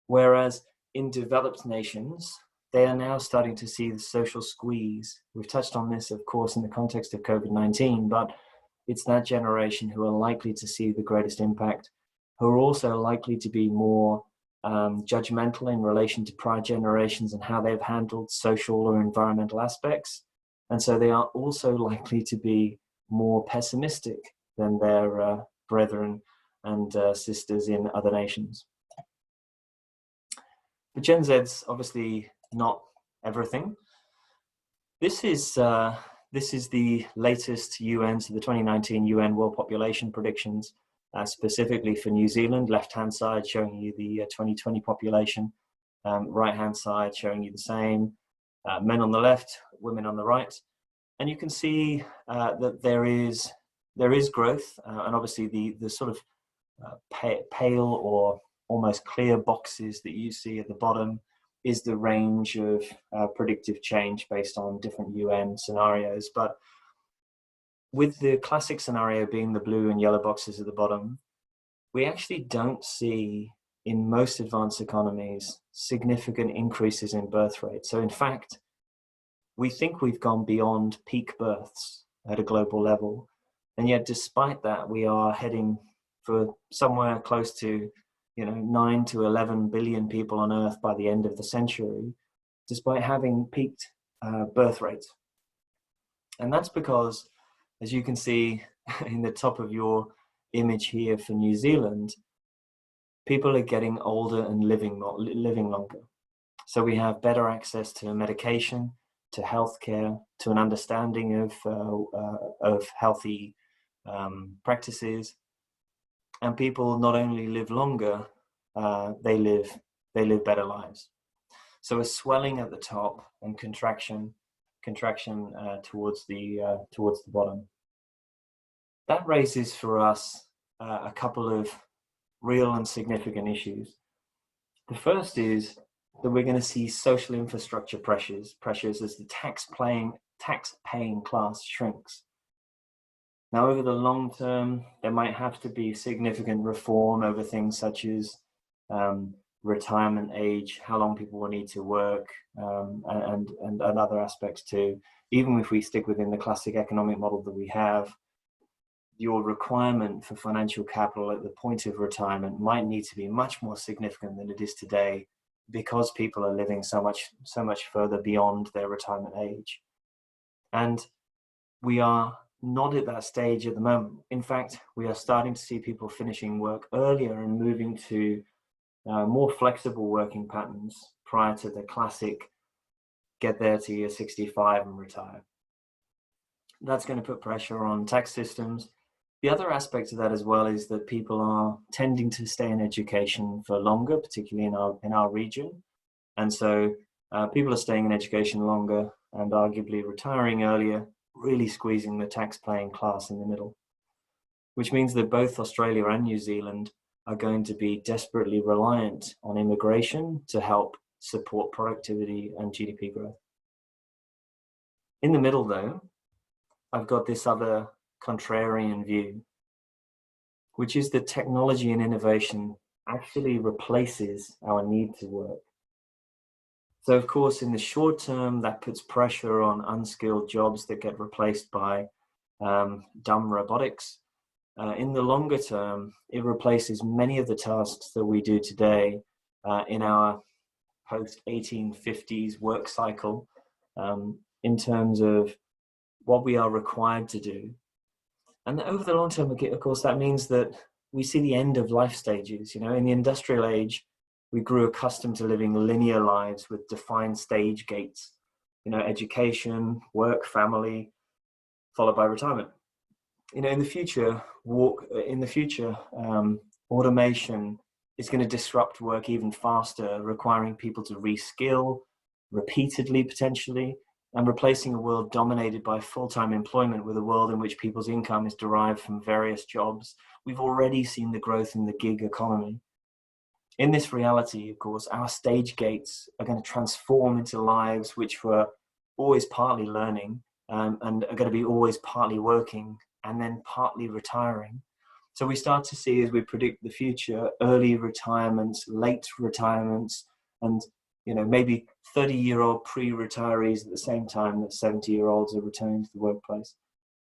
B: Whereas in developed nations, they are now starting to see the social squeeze. We've touched on this, of course, in the context of COVID-19, but it's that generation who are likely to see the greatest impact, who are also likely to be more judgmental in relation to prior generations and how they've handled social or environmental aspects. And so they are also likely to be more pessimistic than their brethren and sisters in other nations. But Gen Z's obviously not everything. This is the latest UN, so the 2019 UN World Population Predictions, specifically for New Zealand. Left-hand side showing you the 2020 population, right-hand side showing you the same. Men on the left, women on the right. And you can see that there is growth, and obviously the sort of pale or almost clear boxes that you see at the bottom is the range of predictive change based on different UN scenarios. But with the classic scenario being the blue and yellow boxes at the bottom, we actually don't see in most advanced economies significant increases in birth rate. So in fact, we think we've gone beyond peak births at a global level. And yet despite that, we are heading for somewhere close to 9 to 11 billion people on Earth by the end of the century, despite having peaked birth rates. And that's because, as you can see in the top of your image here for New Zealand, people are getting older and living longer. So we have better access to medication, to healthcare, to an understanding of healthy practices, and people not only live longer, they live better lives. So a swelling at the top and contraction towards the bottom. That raises for us a couple of real and significant issues. The first is that we're going to see social infrastructure pressures as the tax-paying class shrinks. Now, over the long term, there might have to be significant reform over things such as retirement age, how long people will need to work, and other aspects too. Even if we stick within the classic economic model that we have, your requirement for financial capital at the point of retirement might need to be much more significant than it is today, because people are living so much further beyond their retirement age. And we are not at that stage at the moment. In fact, we are starting to see people finishing work earlier and moving to more flexible working patterns prior to the classic get there to year 65 and retire. That's going to put pressure on tax systems. The other aspect of that as well is that people are tending to stay in education for longer, particularly in our region. And so people are staying in education longer and arguably retiring earlier, really squeezing the tax-paying class in the middle, which means that both Australia and New Zealand are going to be desperately reliant on immigration to help support productivity and GDP growth. In the middle, though, I've got this other contrarian view, which is that technology and innovation actually replaces our need to work. So of course, in the short term, that puts pressure on unskilled jobs that get replaced by dumb robotics. In the longer term, it replaces many of the tasks that we do today in our post-1850s work cycle in terms of what we are required to do. And over the long term, of course, that means that we see the end of life stages. In the industrial age, we grew accustomed to living linear lives with defined stage gates, education, work, family, followed by retirement. In the future, automation is going to disrupt work even faster, requiring people to reskill repeatedly, potentially, and replacing a world dominated by full-time employment with a world in which people's income is derived from various jobs. We've already seen the growth in the gig economy. In this reality, of course, our stage gates are going to transform into lives which were always partly learning and are going to be always partly working and then partly retiring. So we start to see, as we predict the future, early retirements, late retirements, and maybe 30-year-old pre-retirees at the same time that 70-year-olds are returning to the workplace.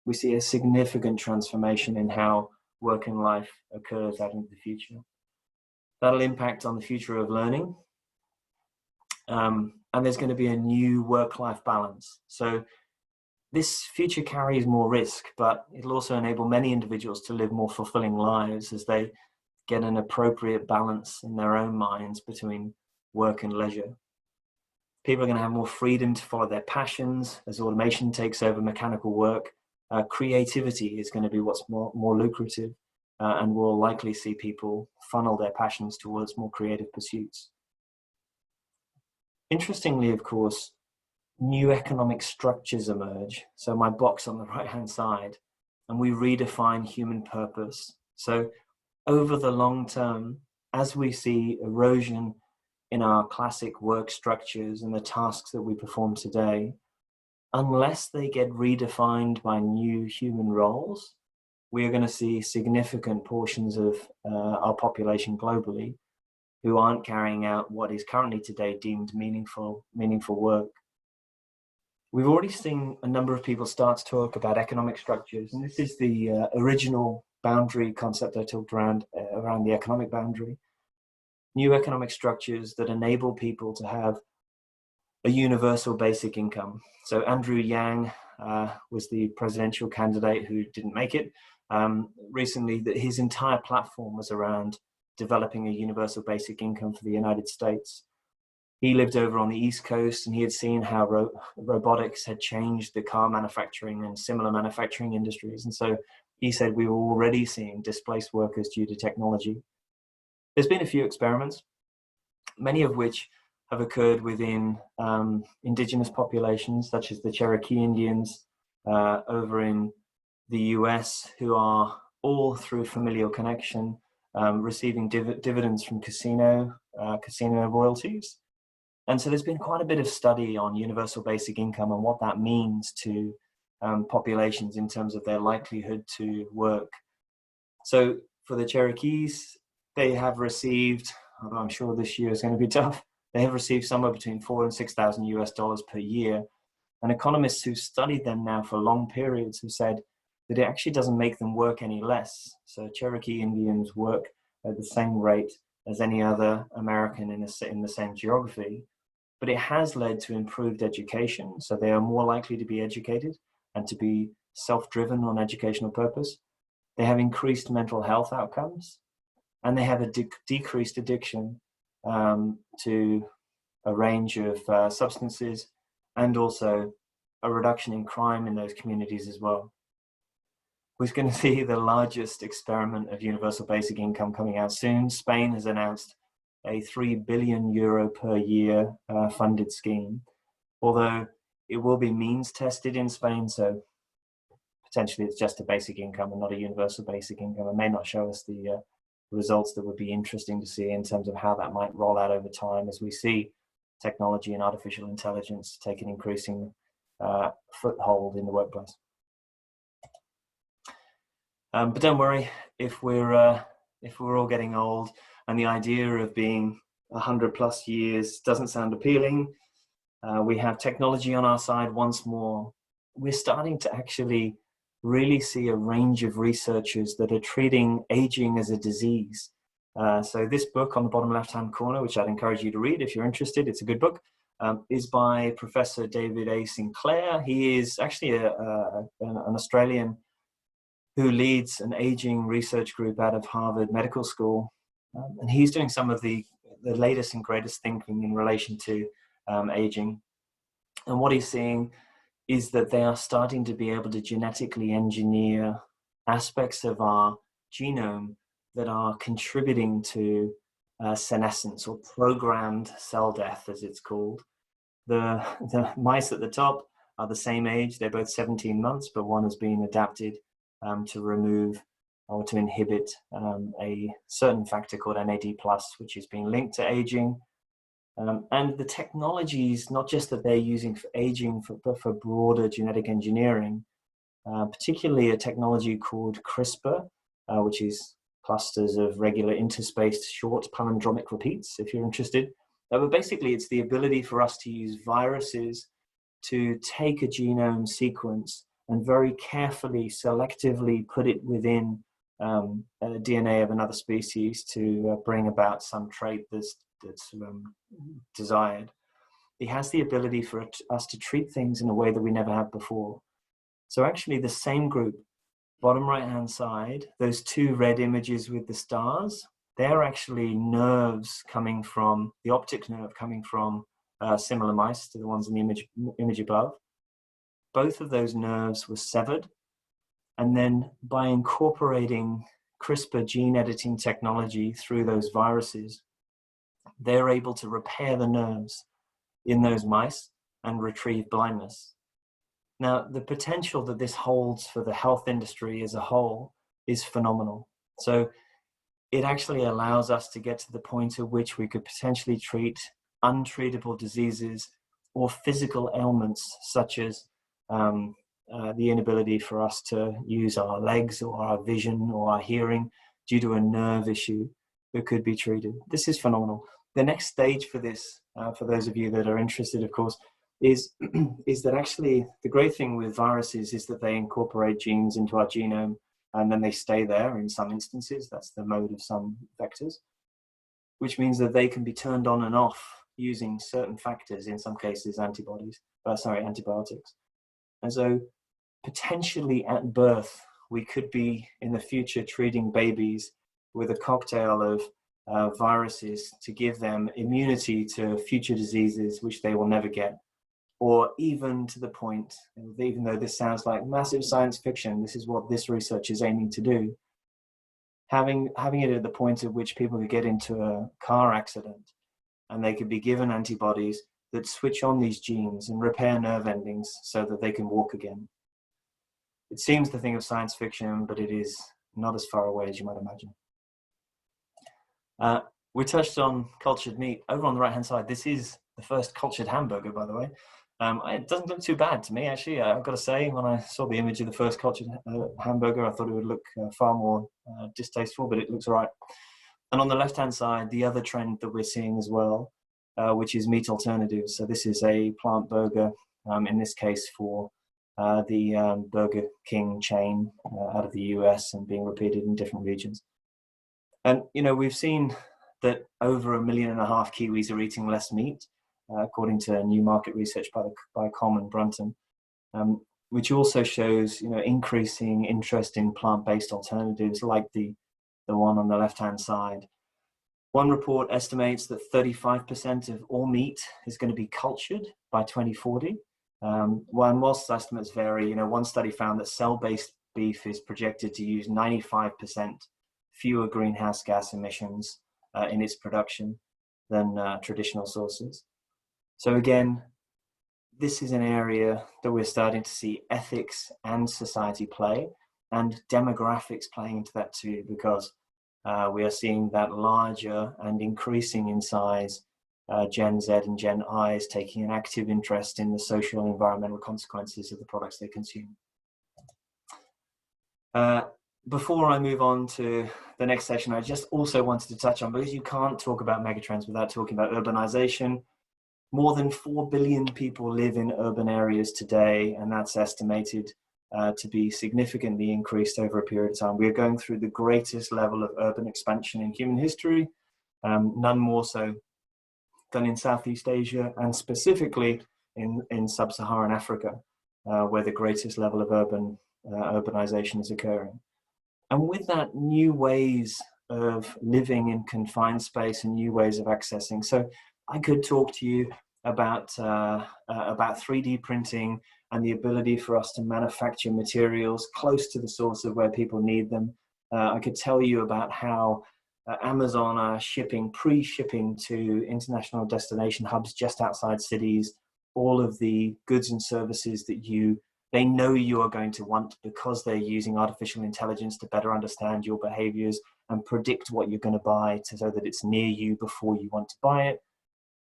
B: We see a significant transformation in how work and life occurs out into the future. That'll impact on the future of learning. And there's going to be a new work-life balance. So this future carries more risk, but it'll also enable many individuals to live more fulfilling lives as they get an appropriate balance in their own minds between work and leisure. People are going to have more freedom to follow their passions as automation takes over mechanical work. Creativity is going to be what's more lucrative, and we'll likely see people funnel their passions towards more creative pursuits. Interestingly, of course, new economic structures emerge. So my box on the right-hand side, and we redefine human purpose. So over the long term, as we see erosion in our classic work structures and the tasks that we perform today, unless they get redefined by new human roles, we are going to see significant portions of our population globally who aren't carrying out what is currently today deemed meaningful work. We've already seen a number of people start to talk about economic structures, and this is the original boundary concept I talked around the economic boundary. New economic structures that enable people to have a universal basic income. So Andrew Yang was the presidential candidate who didn't make it recently. That his entire platform was around developing a universal basic income for the United States. He lived over on the East Coast, and he had seen how robotics had changed the car manufacturing and similar manufacturing industries. And so he said we were already seeing displaced workers due to technology. There's been a few experiments, many of which have occurred within indigenous populations, such as the Cherokee Indians over in the US, who are all through familial connection receiving dividends from casino royalties. And so there's been quite a bit of study on universal basic income and what that means to populations in terms of their likelihood to work. So for the Cherokees, they have received, although I'm sure this year is going to be tough, they have received somewhere between $4,000 and $6,000 US per year. And economists who studied them now for long periods have said that it actually doesn't make them work any less. So Cherokee Indians work at the same rate as any other American in the same geography, but it has led to improved education. So they are more likely to be educated and to be self-driven on educational purpose. They have increased mental health outcomes, and they have a decreased addiction to a range of substances, and also a reduction in crime in those communities as well. We're going to see the largest experiment of universal basic income coming out soon. Spain has announced a €3 billion per year funded scheme, although it will be means tested in Spain, so potentially it's just a basic income and not a universal basic income. It may not show us the results that would be interesting to see in terms of how that might roll out over time as we see technology and artificial intelligence take an increasing foothold in the workplace. But don't worry, if we're all getting old and the idea of being 100+ years doesn't sound appealing, we have technology on our side once more. We're starting to actually really see a range of researchers that are treating aging as a disease. So this book on the bottom left-hand corner, which I'd encourage you to read if you're interested, it's a good book, is by Professor David A. Sinclair. He is actually an Australian who leads an aging research group out of Harvard Medical School. And he's doing some of the latest and greatest thinking in relation to aging. And what he's seeing is that they are starting to be able to genetically engineer aspects of our genome that are contributing to senescence, or programmed cell death, as it's called. The mice at the top are the same age. They're both 17 months, but one has been adapted to remove or to inhibit a certain factor called NAD+, which is being linked to aging. And the technologies, not just that they're using for aging, but for broader genetic engineering, particularly a technology called CRISPR, which is clusters of regular interspaced short palindromic repeats, if you're interested. But basically, it's the ability for us to use viruses to take a genome sequence and very carefully, selectively put it within DNA of another species to bring about some trait that's desired. It has the ability for us to treat things in a way that we never have before. So actually the same group, bottom right-hand side, those two red images with the stars, they're actually nerves coming from, the optic nerve coming from similar mice to the ones in the image above. Both of those nerves were severed. And then by incorporating CRISPR gene editing technology through those viruses, they're able to repair the nerves in those mice and retrieve blindness. Now, the potential that this holds for the health industry as a whole is phenomenal. So it actually allows us to get to the point at which we could potentially treat untreatable diseases or physical ailments such as the inability for us to use our legs or our vision or our hearing due to a nerve issue that could be treated. This is phenomenal. The next stage for this, for those of you that are interested, of course, is that actually the great thing with viruses is that they incorporate genes into our genome and then they stay there in some instances. That's the mode of some vectors, which means that they can be turned on and off using certain factors, in some cases antibiotics. And so potentially at birth, we could be in the future treating babies with a cocktail of viruses to give them immunity to future diseases which they will never get. Or even to the point, even though this sounds like massive science fiction, this is what this research is aiming to do, having it at the point at which people could get into a car accident and they could be given antibodies that switch on these genes and repair nerve endings so that they can walk again. It seems the thing of science fiction, but it is not as far away as you might imagine. We touched on cultured meat. Over on the right-hand side, this is the first cultured hamburger, by the way. It doesn't look too bad to me, actually. I've got to say, when I saw the image of the first cultured hamburger, I thought it would look far more distasteful, but it looks all right. And on the left-hand side, the other trend that we're seeing as well, which is meat alternatives. So this is a plant burger, in this case for the Burger King chain out of the US and being repeated in different regions. And, you know, we've seen that over 1.5 million Kiwis are eating less meat, according to new market research by Com and Brunton, which also shows, you know, increasing interest in plant-based alternatives like the one on the left-hand side. One report estimates that 35% of all meat is going to be cultured by 2040. Whilst estimates vary, you know, one study found that cell-based beef is projected to use 95% fewer greenhouse gas emissions in its production than traditional sources. So again, this is an area that we're starting to see ethics and society play, and demographics playing into that too, because we are seeing that larger and increasing in size Gen Z and Gen Is taking an active interest in the social and environmental consequences of the products they consume. Before I move on to the next session, I just also wanted to touch on, because you can't talk about megatrends without talking about urbanization. More than 4 billion people live in urban areas today, and that's estimated to be significantly increased over a period of time. We are going through the greatest level of urban expansion in human history, none more so than in Southeast Asia, and specifically in sub-Saharan Africa, where the greatest level of urbanization is occurring. And with that, new ways of living in confined space and new ways of accessing. So I could talk to you about 3D printing and the ability for us to manufacture materials close to the source of where people need them. I could tell you about how Amazon are shipping, pre-shipping to international destination hubs just outside cities, all of the goods and services that they know you are going to want, because they're using artificial intelligence to better understand your behaviors and predict what you're going to buy so that it's near you before you want to buy it.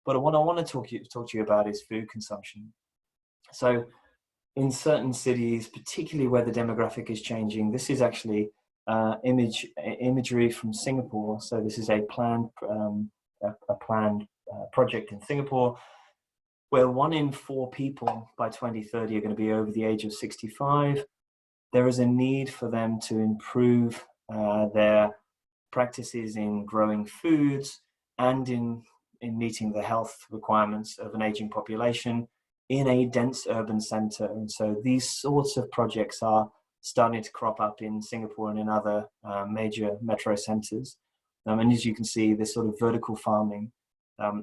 B: But what I want to talk to you about is food consumption. So in certain cities, particularly where the demographic is changing, this is actually imagery from Singapore. So this is a planned project in Singapore, where 1 in 4 people by 2030 are going to be over the age of 65. There is a need for them to improve their practices in growing foods and in meeting the health requirements of an aging population in a dense urban center. And so these sorts of projects are starting to crop up in Singapore and in other major metro centers. And as you can see, this sort of vertical farming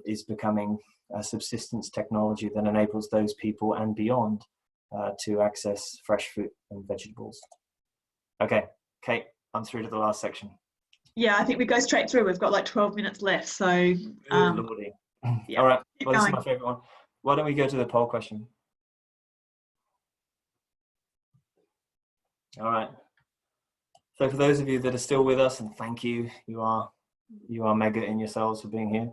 B: is becoming a subsistence technology that enables those people and beyond to access fresh fruit and vegetables. Okay, Kate, I'm through to the last section.
A: Yeah, I think we go straight through. We've got like 12 minutes left. So,
B: Lordy.
A: Yeah,
B: all right, well, this
A: going.
B: is my favorite one. Why don't we go to the poll question? All right. So for those of you that are still with us, and thank you, you are mega in yourselves for being here.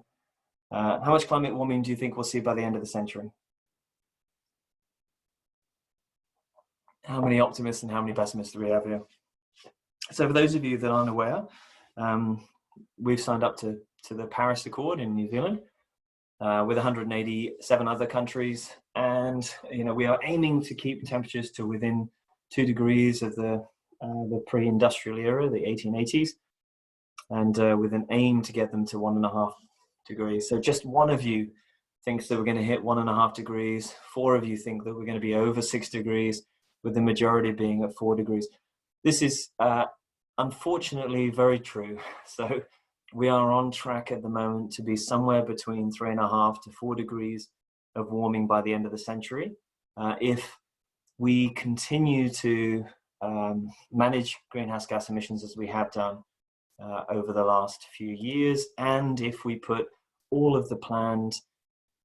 B: How much climate warming do you think we'll see by the end of the century? how many optimists and how many pessimists do we have here? So for those of you that aren't aware, we've signed up to the Paris Accord in New Zealand with 187 other countries, and we are aiming to keep temperatures to within 2 degrees of the pre-industrial era, the 1880s, and with an aim to get them to 1.5 degrees. So just one of you thinks that we're going to hit 1.5 degrees. 4 of you think that we're going to be over 6 degrees, with the majority being at 4 degrees. This is unfortunately very true. So we are on track at the moment to be somewhere between 3.5 to 4 degrees of warming by the end of the century. If we continue to manage greenhouse gas emissions as we have done over the last few years, and if we put all of the planned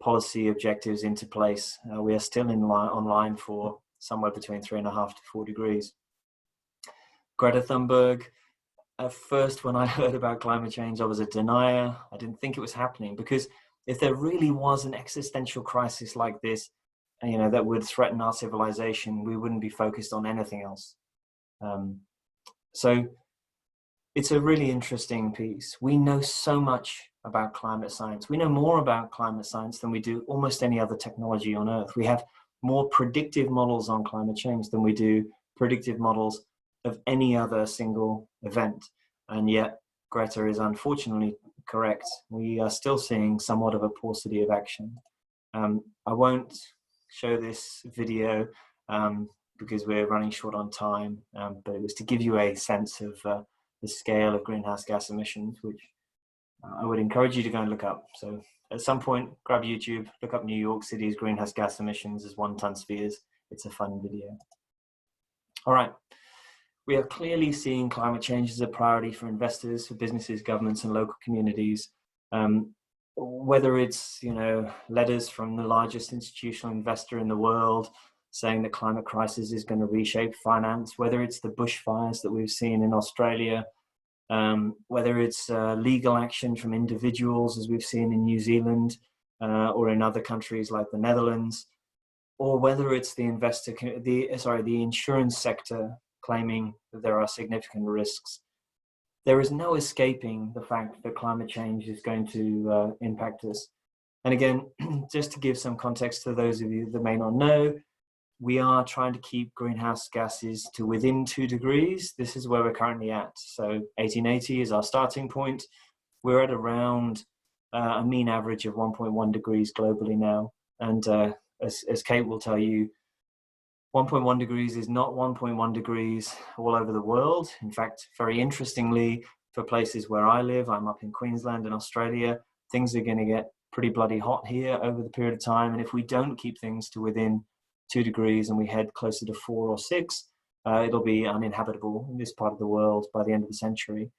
B: policy objectives into place, we are still on line for somewhere between 3.5 to 4 degrees. Greta Thunberg, at first when I heard about climate change, I was a denier. I didn't think it was happening, because if there really was an existential crisis like this, that would threaten our civilization, we wouldn't be focused on anything else. So it's a really interesting piece. We know so much about climate science. We know more about climate science than we do almost any other technology on Earth. We have more predictive models on climate change than we do predictive models of any other single event. And yet Greta is unfortunately correct. We are still seeing somewhat of a paucity of action. I won't show this video because we're running short on time, but it was to give you a sense of the scale of greenhouse gas emissions, which I would encourage you to go and look up. So at some point, grab YouTube, look up New York City's greenhouse gas emissions as 1 ton spheres. It's a fun video. All right. We are clearly seeing climate change as a priority for investors, for businesses, governments, and local communities. Whether it's, letters from the largest institutional investor in the world saying the climate crisis is going to reshape finance, whether it's the bushfires that we've seen in Australia, whether it's legal action from individuals, as we've seen in New Zealand or in other countries like the Netherlands, or whether it's the insurance sector claiming that there are significant risks. There is no escaping the fact that climate change is going to impact us. And again, just to give some context to those of you that may not know, we are trying to keep greenhouse gases to within 2 degrees. This is where we're currently at. So 1880 is our starting point. We're at around a mean average of 1.1 degrees globally now. And as Kate will tell you, 1.1 degrees is not 1.1 degrees all over the world. In fact, very interestingly, for places where I live, I'm up in Queensland in Australia, things are going to get pretty bloody hot here over the period of time. And if we don't keep things to within 2 degrees and we head closer to 4 or 6, it'll be uninhabitable in this part of the world by the end of the century.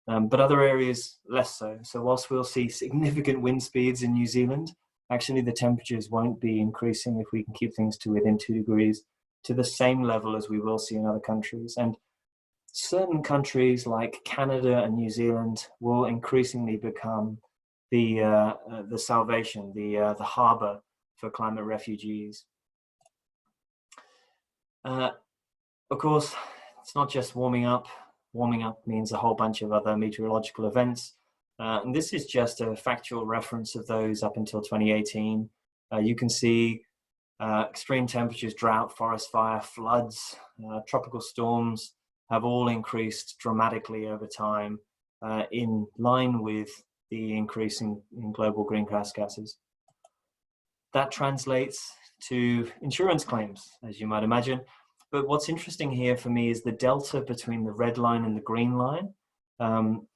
B: But other areas, less so. So whilst we'll see significant wind speeds in New Zealand, actually the temperatures won't be increasing if we can keep things to within 2 degrees to the same level as we will see in other countries. And certain countries like Canada and New Zealand will increasingly become the salvation, the harbor for climate refugees. Of course, it's not just warming up. Warming up means a whole bunch of other meteorological events. And this is just a factual reference of those up until 2018. You can see extreme temperatures, drought, forest fire, floods, tropical storms have all increased dramatically over time in line with the increase in global greenhouse gases. That translates to insurance claims, as you might imagine. But what's interesting here for me is the delta between the red line and the green line,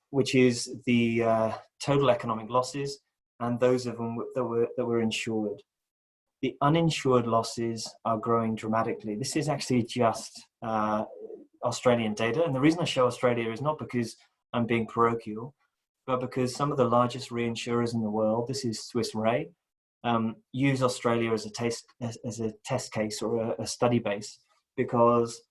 B: which is the total economic losses and those of them that were insured. The uninsured losses are growing dramatically. This is actually just Australian data. And the reason I show Australia is not because I'm being parochial, but because some of the largest reinsurers in the world, this is Swiss Re, use Australia as a test case or a study base, because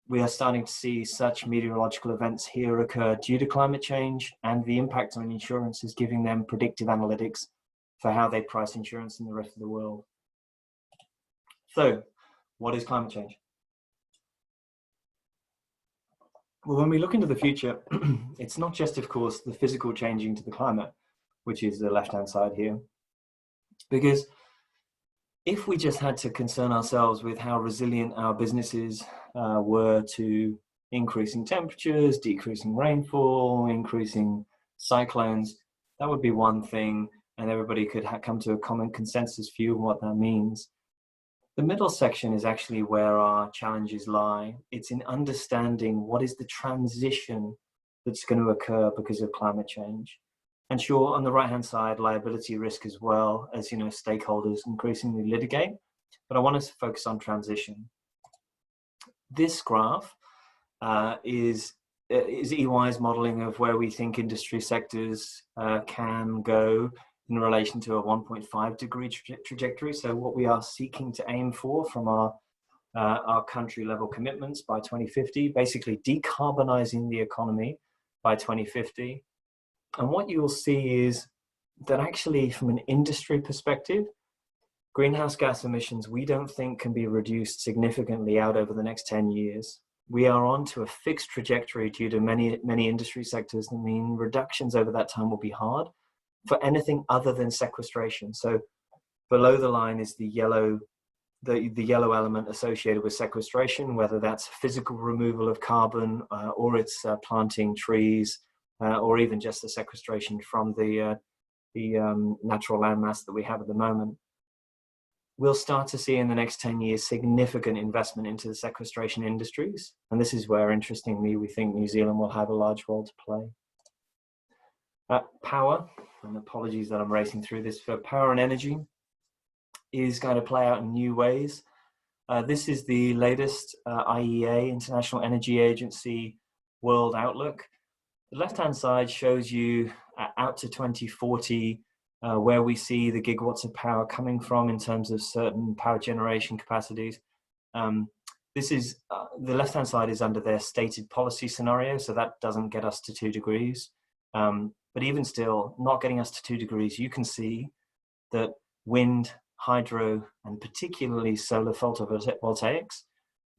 B: we are starting to see such meteorological events here occur due to climate change, and the impact on insurance is giving them predictive analytics for how they price insurance in the rest of the world. So, what is climate change? Well, when we look into the future, it's not just, of course, the physical changing to the climate, which is the left-hand side here, because if we just had to concern ourselves with how resilient our businesses were to increasing temperatures, decreasing rainfall, increasing cyclones, that would be one thing, and everybody could come to a common consensus view of what that means. The middle section is actually where our challenges lie. It's in understanding what is the transition that's going to occur because of climate change. And sure, on the right-hand side, liability risk as well, as stakeholders increasingly litigate. But I want us to focus on transition. This graph is EY's modeling of where we think industry sectors can go in relation to a 1.5 degree trajectory. So what we are seeking to aim for from our country level commitments by 2050, basically decarbonizing the economy by 2050. And what you will see is that actually from an industry perspective, greenhouse gas emissions, we don't think can be reduced significantly out over the next 10 years. We are on to a fixed trajectory due to many industry sectors that mean reductions over that time will be hard for anything other than sequestration. So below the line is the yellow element associated with sequestration, whether that's physical removal of carbon or it's planting trees or even just the sequestration from the natural landmass that we have at the moment. We'll start to see in the next 10 years significant investment into the sequestration industries. And this is where, interestingly, we think New Zealand will have a large role to play. Power, and apologies that I'm racing through this, for power and energy is going to play out in new ways. This is the latest IEA, International Energy Agency, World Outlook. The left-hand side shows you out to 2040, where we see the gigawatts of power coming from in terms of certain power generation capacities. This is, the left-hand side is under their stated policy scenario, so that doesn't get us to 2 degrees. But even still, not getting us to 2 degrees, you can see that wind, hydro, and particularly solar photovoltaics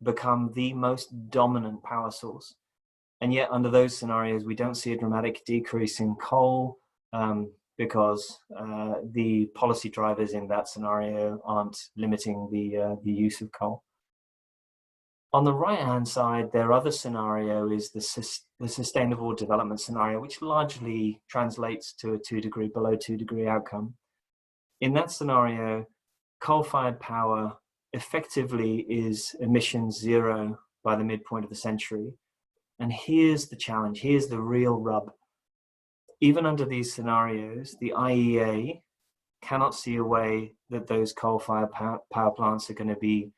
B: become the most dominant power source. And yet under those scenarios, we don't see a dramatic decrease in coal because the policy drivers in that scenario aren't limiting the use of coal. On the right-hand side, their other scenario is the sustainable development scenario, which largely translates to a 2 degree, below 2 degree outcome. In that scenario, coal-fired power effectively is emissions zero by the midpoint of the century. And here's the challenge, here's the real rub. Even under these scenarios, the IEA cannot see a way that those coal-fired power plants are going to be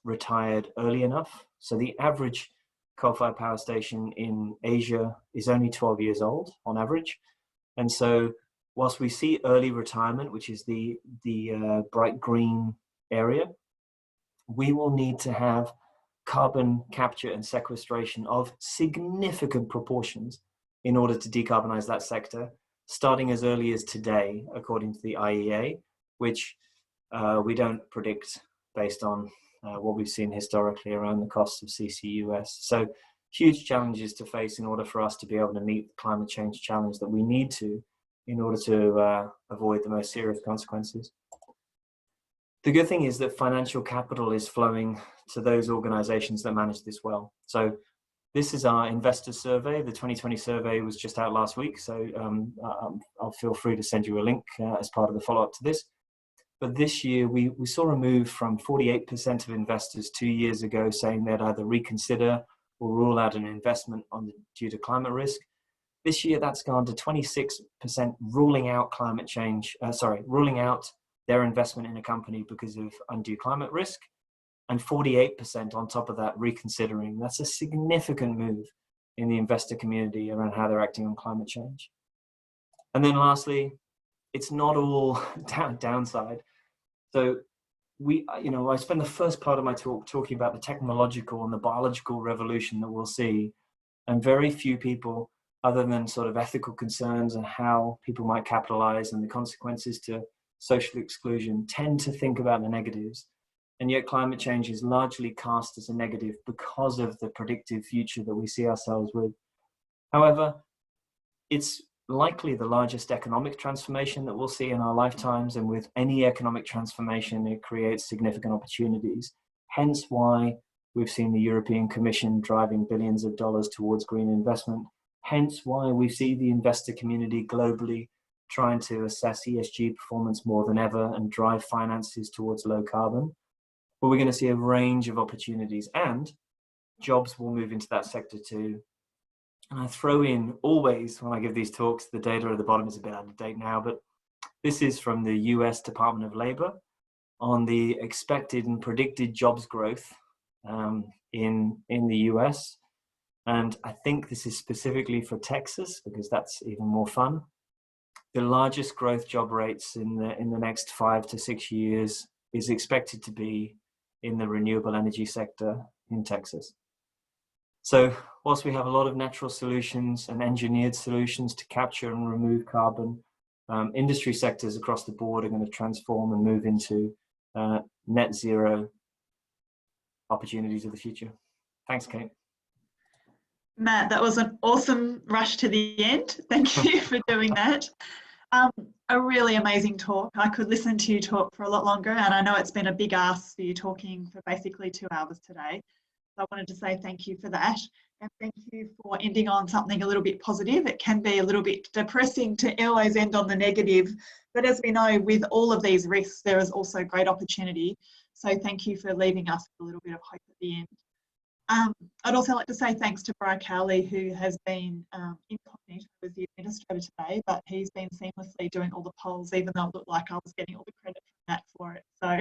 B: retired early enough. So the average coal-fired power station in Asia is only 12 years old on average. And so whilst we see early retirement, which is the bright green area, we will need to have carbon capture and sequestration of significant proportions in order to decarbonize that sector, starting as early as today, according to the IEA, which we don't predict based on what we've seen historically around the costs of CCUS. So huge challenges to face in order for us to be able to meet the climate change challenge that we need to in order to avoid the most serious consequences. The good thing is that financial capital is flowing to those organizations that manage this well. So this is our investor survey. The 2020 survey was just out last week, so I'll feel free to send you a link as part of the follow-up to this. But this year, we saw a move from 48% of investors 2 years ago saying they'd either reconsider or rule out an investment due to climate risk. This year, that's gone to 26% ruling out climate change, ruling out their investment in a company because of undue climate risk, and 48% on top of that reconsidering. That's a significant move in the investor community around how they're acting on climate change. And then lastly, it's not all downside. So I spend the first part of my talk talking about the technological and the biological revolution that we'll see, and very few people, other than sort of ethical concerns and how people might capitalize and the consequences to social exclusion, tend to think about the negatives. And yet climate change is largely cast as a negative because of the predictive future that we see ourselves with. However, it's likely the largest economic transformation that we'll see in our lifetimes, and with any economic transformation, it creates significant opportunities. Hence why we've seen the European Commission driving billions of dollars towards green investment. Hence why we see the investor community globally trying to assess ESG performance more than ever and drive finances towards low carbon. But we're going to see a range of opportunities, and jobs will move into that sector too. And I throw in always, when I give these talks, the data at the bottom is a bit out of date now, but this is from the US Department of Labor on the expected and predicted jobs growth in the US. And I think this is specifically for Texas because that's even more fun. The largest growth job rates in the next 5 to 6 years is expected to be in the renewable energy sector in Texas. So whilst we have a lot of natural solutions and engineered solutions to capture and remove carbon, industry sectors across the board are going to transform and move into net zero opportunities of the future. Thanks, Kate.
A: Matt, that was an awesome rush to the end. Thank you for doing that. A really amazing talk. I could listen to you talk for a lot longer, and I know it's been a big ask for you talking for basically 2 hours today. So I wanted to say thank you for that, and thank you for ending on something a little bit positive. It can be a little bit depressing to always end on the negative, but as we know, with all of these risks, there is also great opportunity. So thank you for leaving us with a little bit of hope at the end. I'd also like to say thanks to Brian Cowley, who has been incognito as the administrator today, but he's been seamlessly doing all the polls, even though it looked like I was getting all the credit from Matt for it. So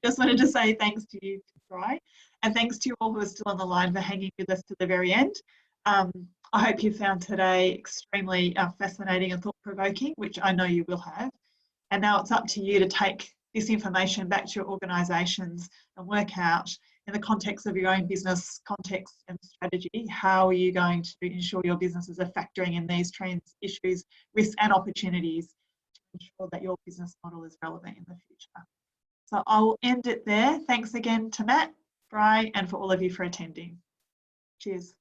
A: just wanted to say thanks to you, Brian, and thanks to you all who are still on the line for hanging with us to the very end. I hope you found today extremely fascinating and thought-provoking, which I know you will have. And now it's up to you to take this information back to your organisations and work out, in the context of your own business context and strategy, how are you going to ensure your businesses are factoring in these trends, issues, risks and opportunities to ensure that your business model is relevant in the future. So I'll end it there. Thanks again to Matt, Bri, and for all of you for attending. Cheers.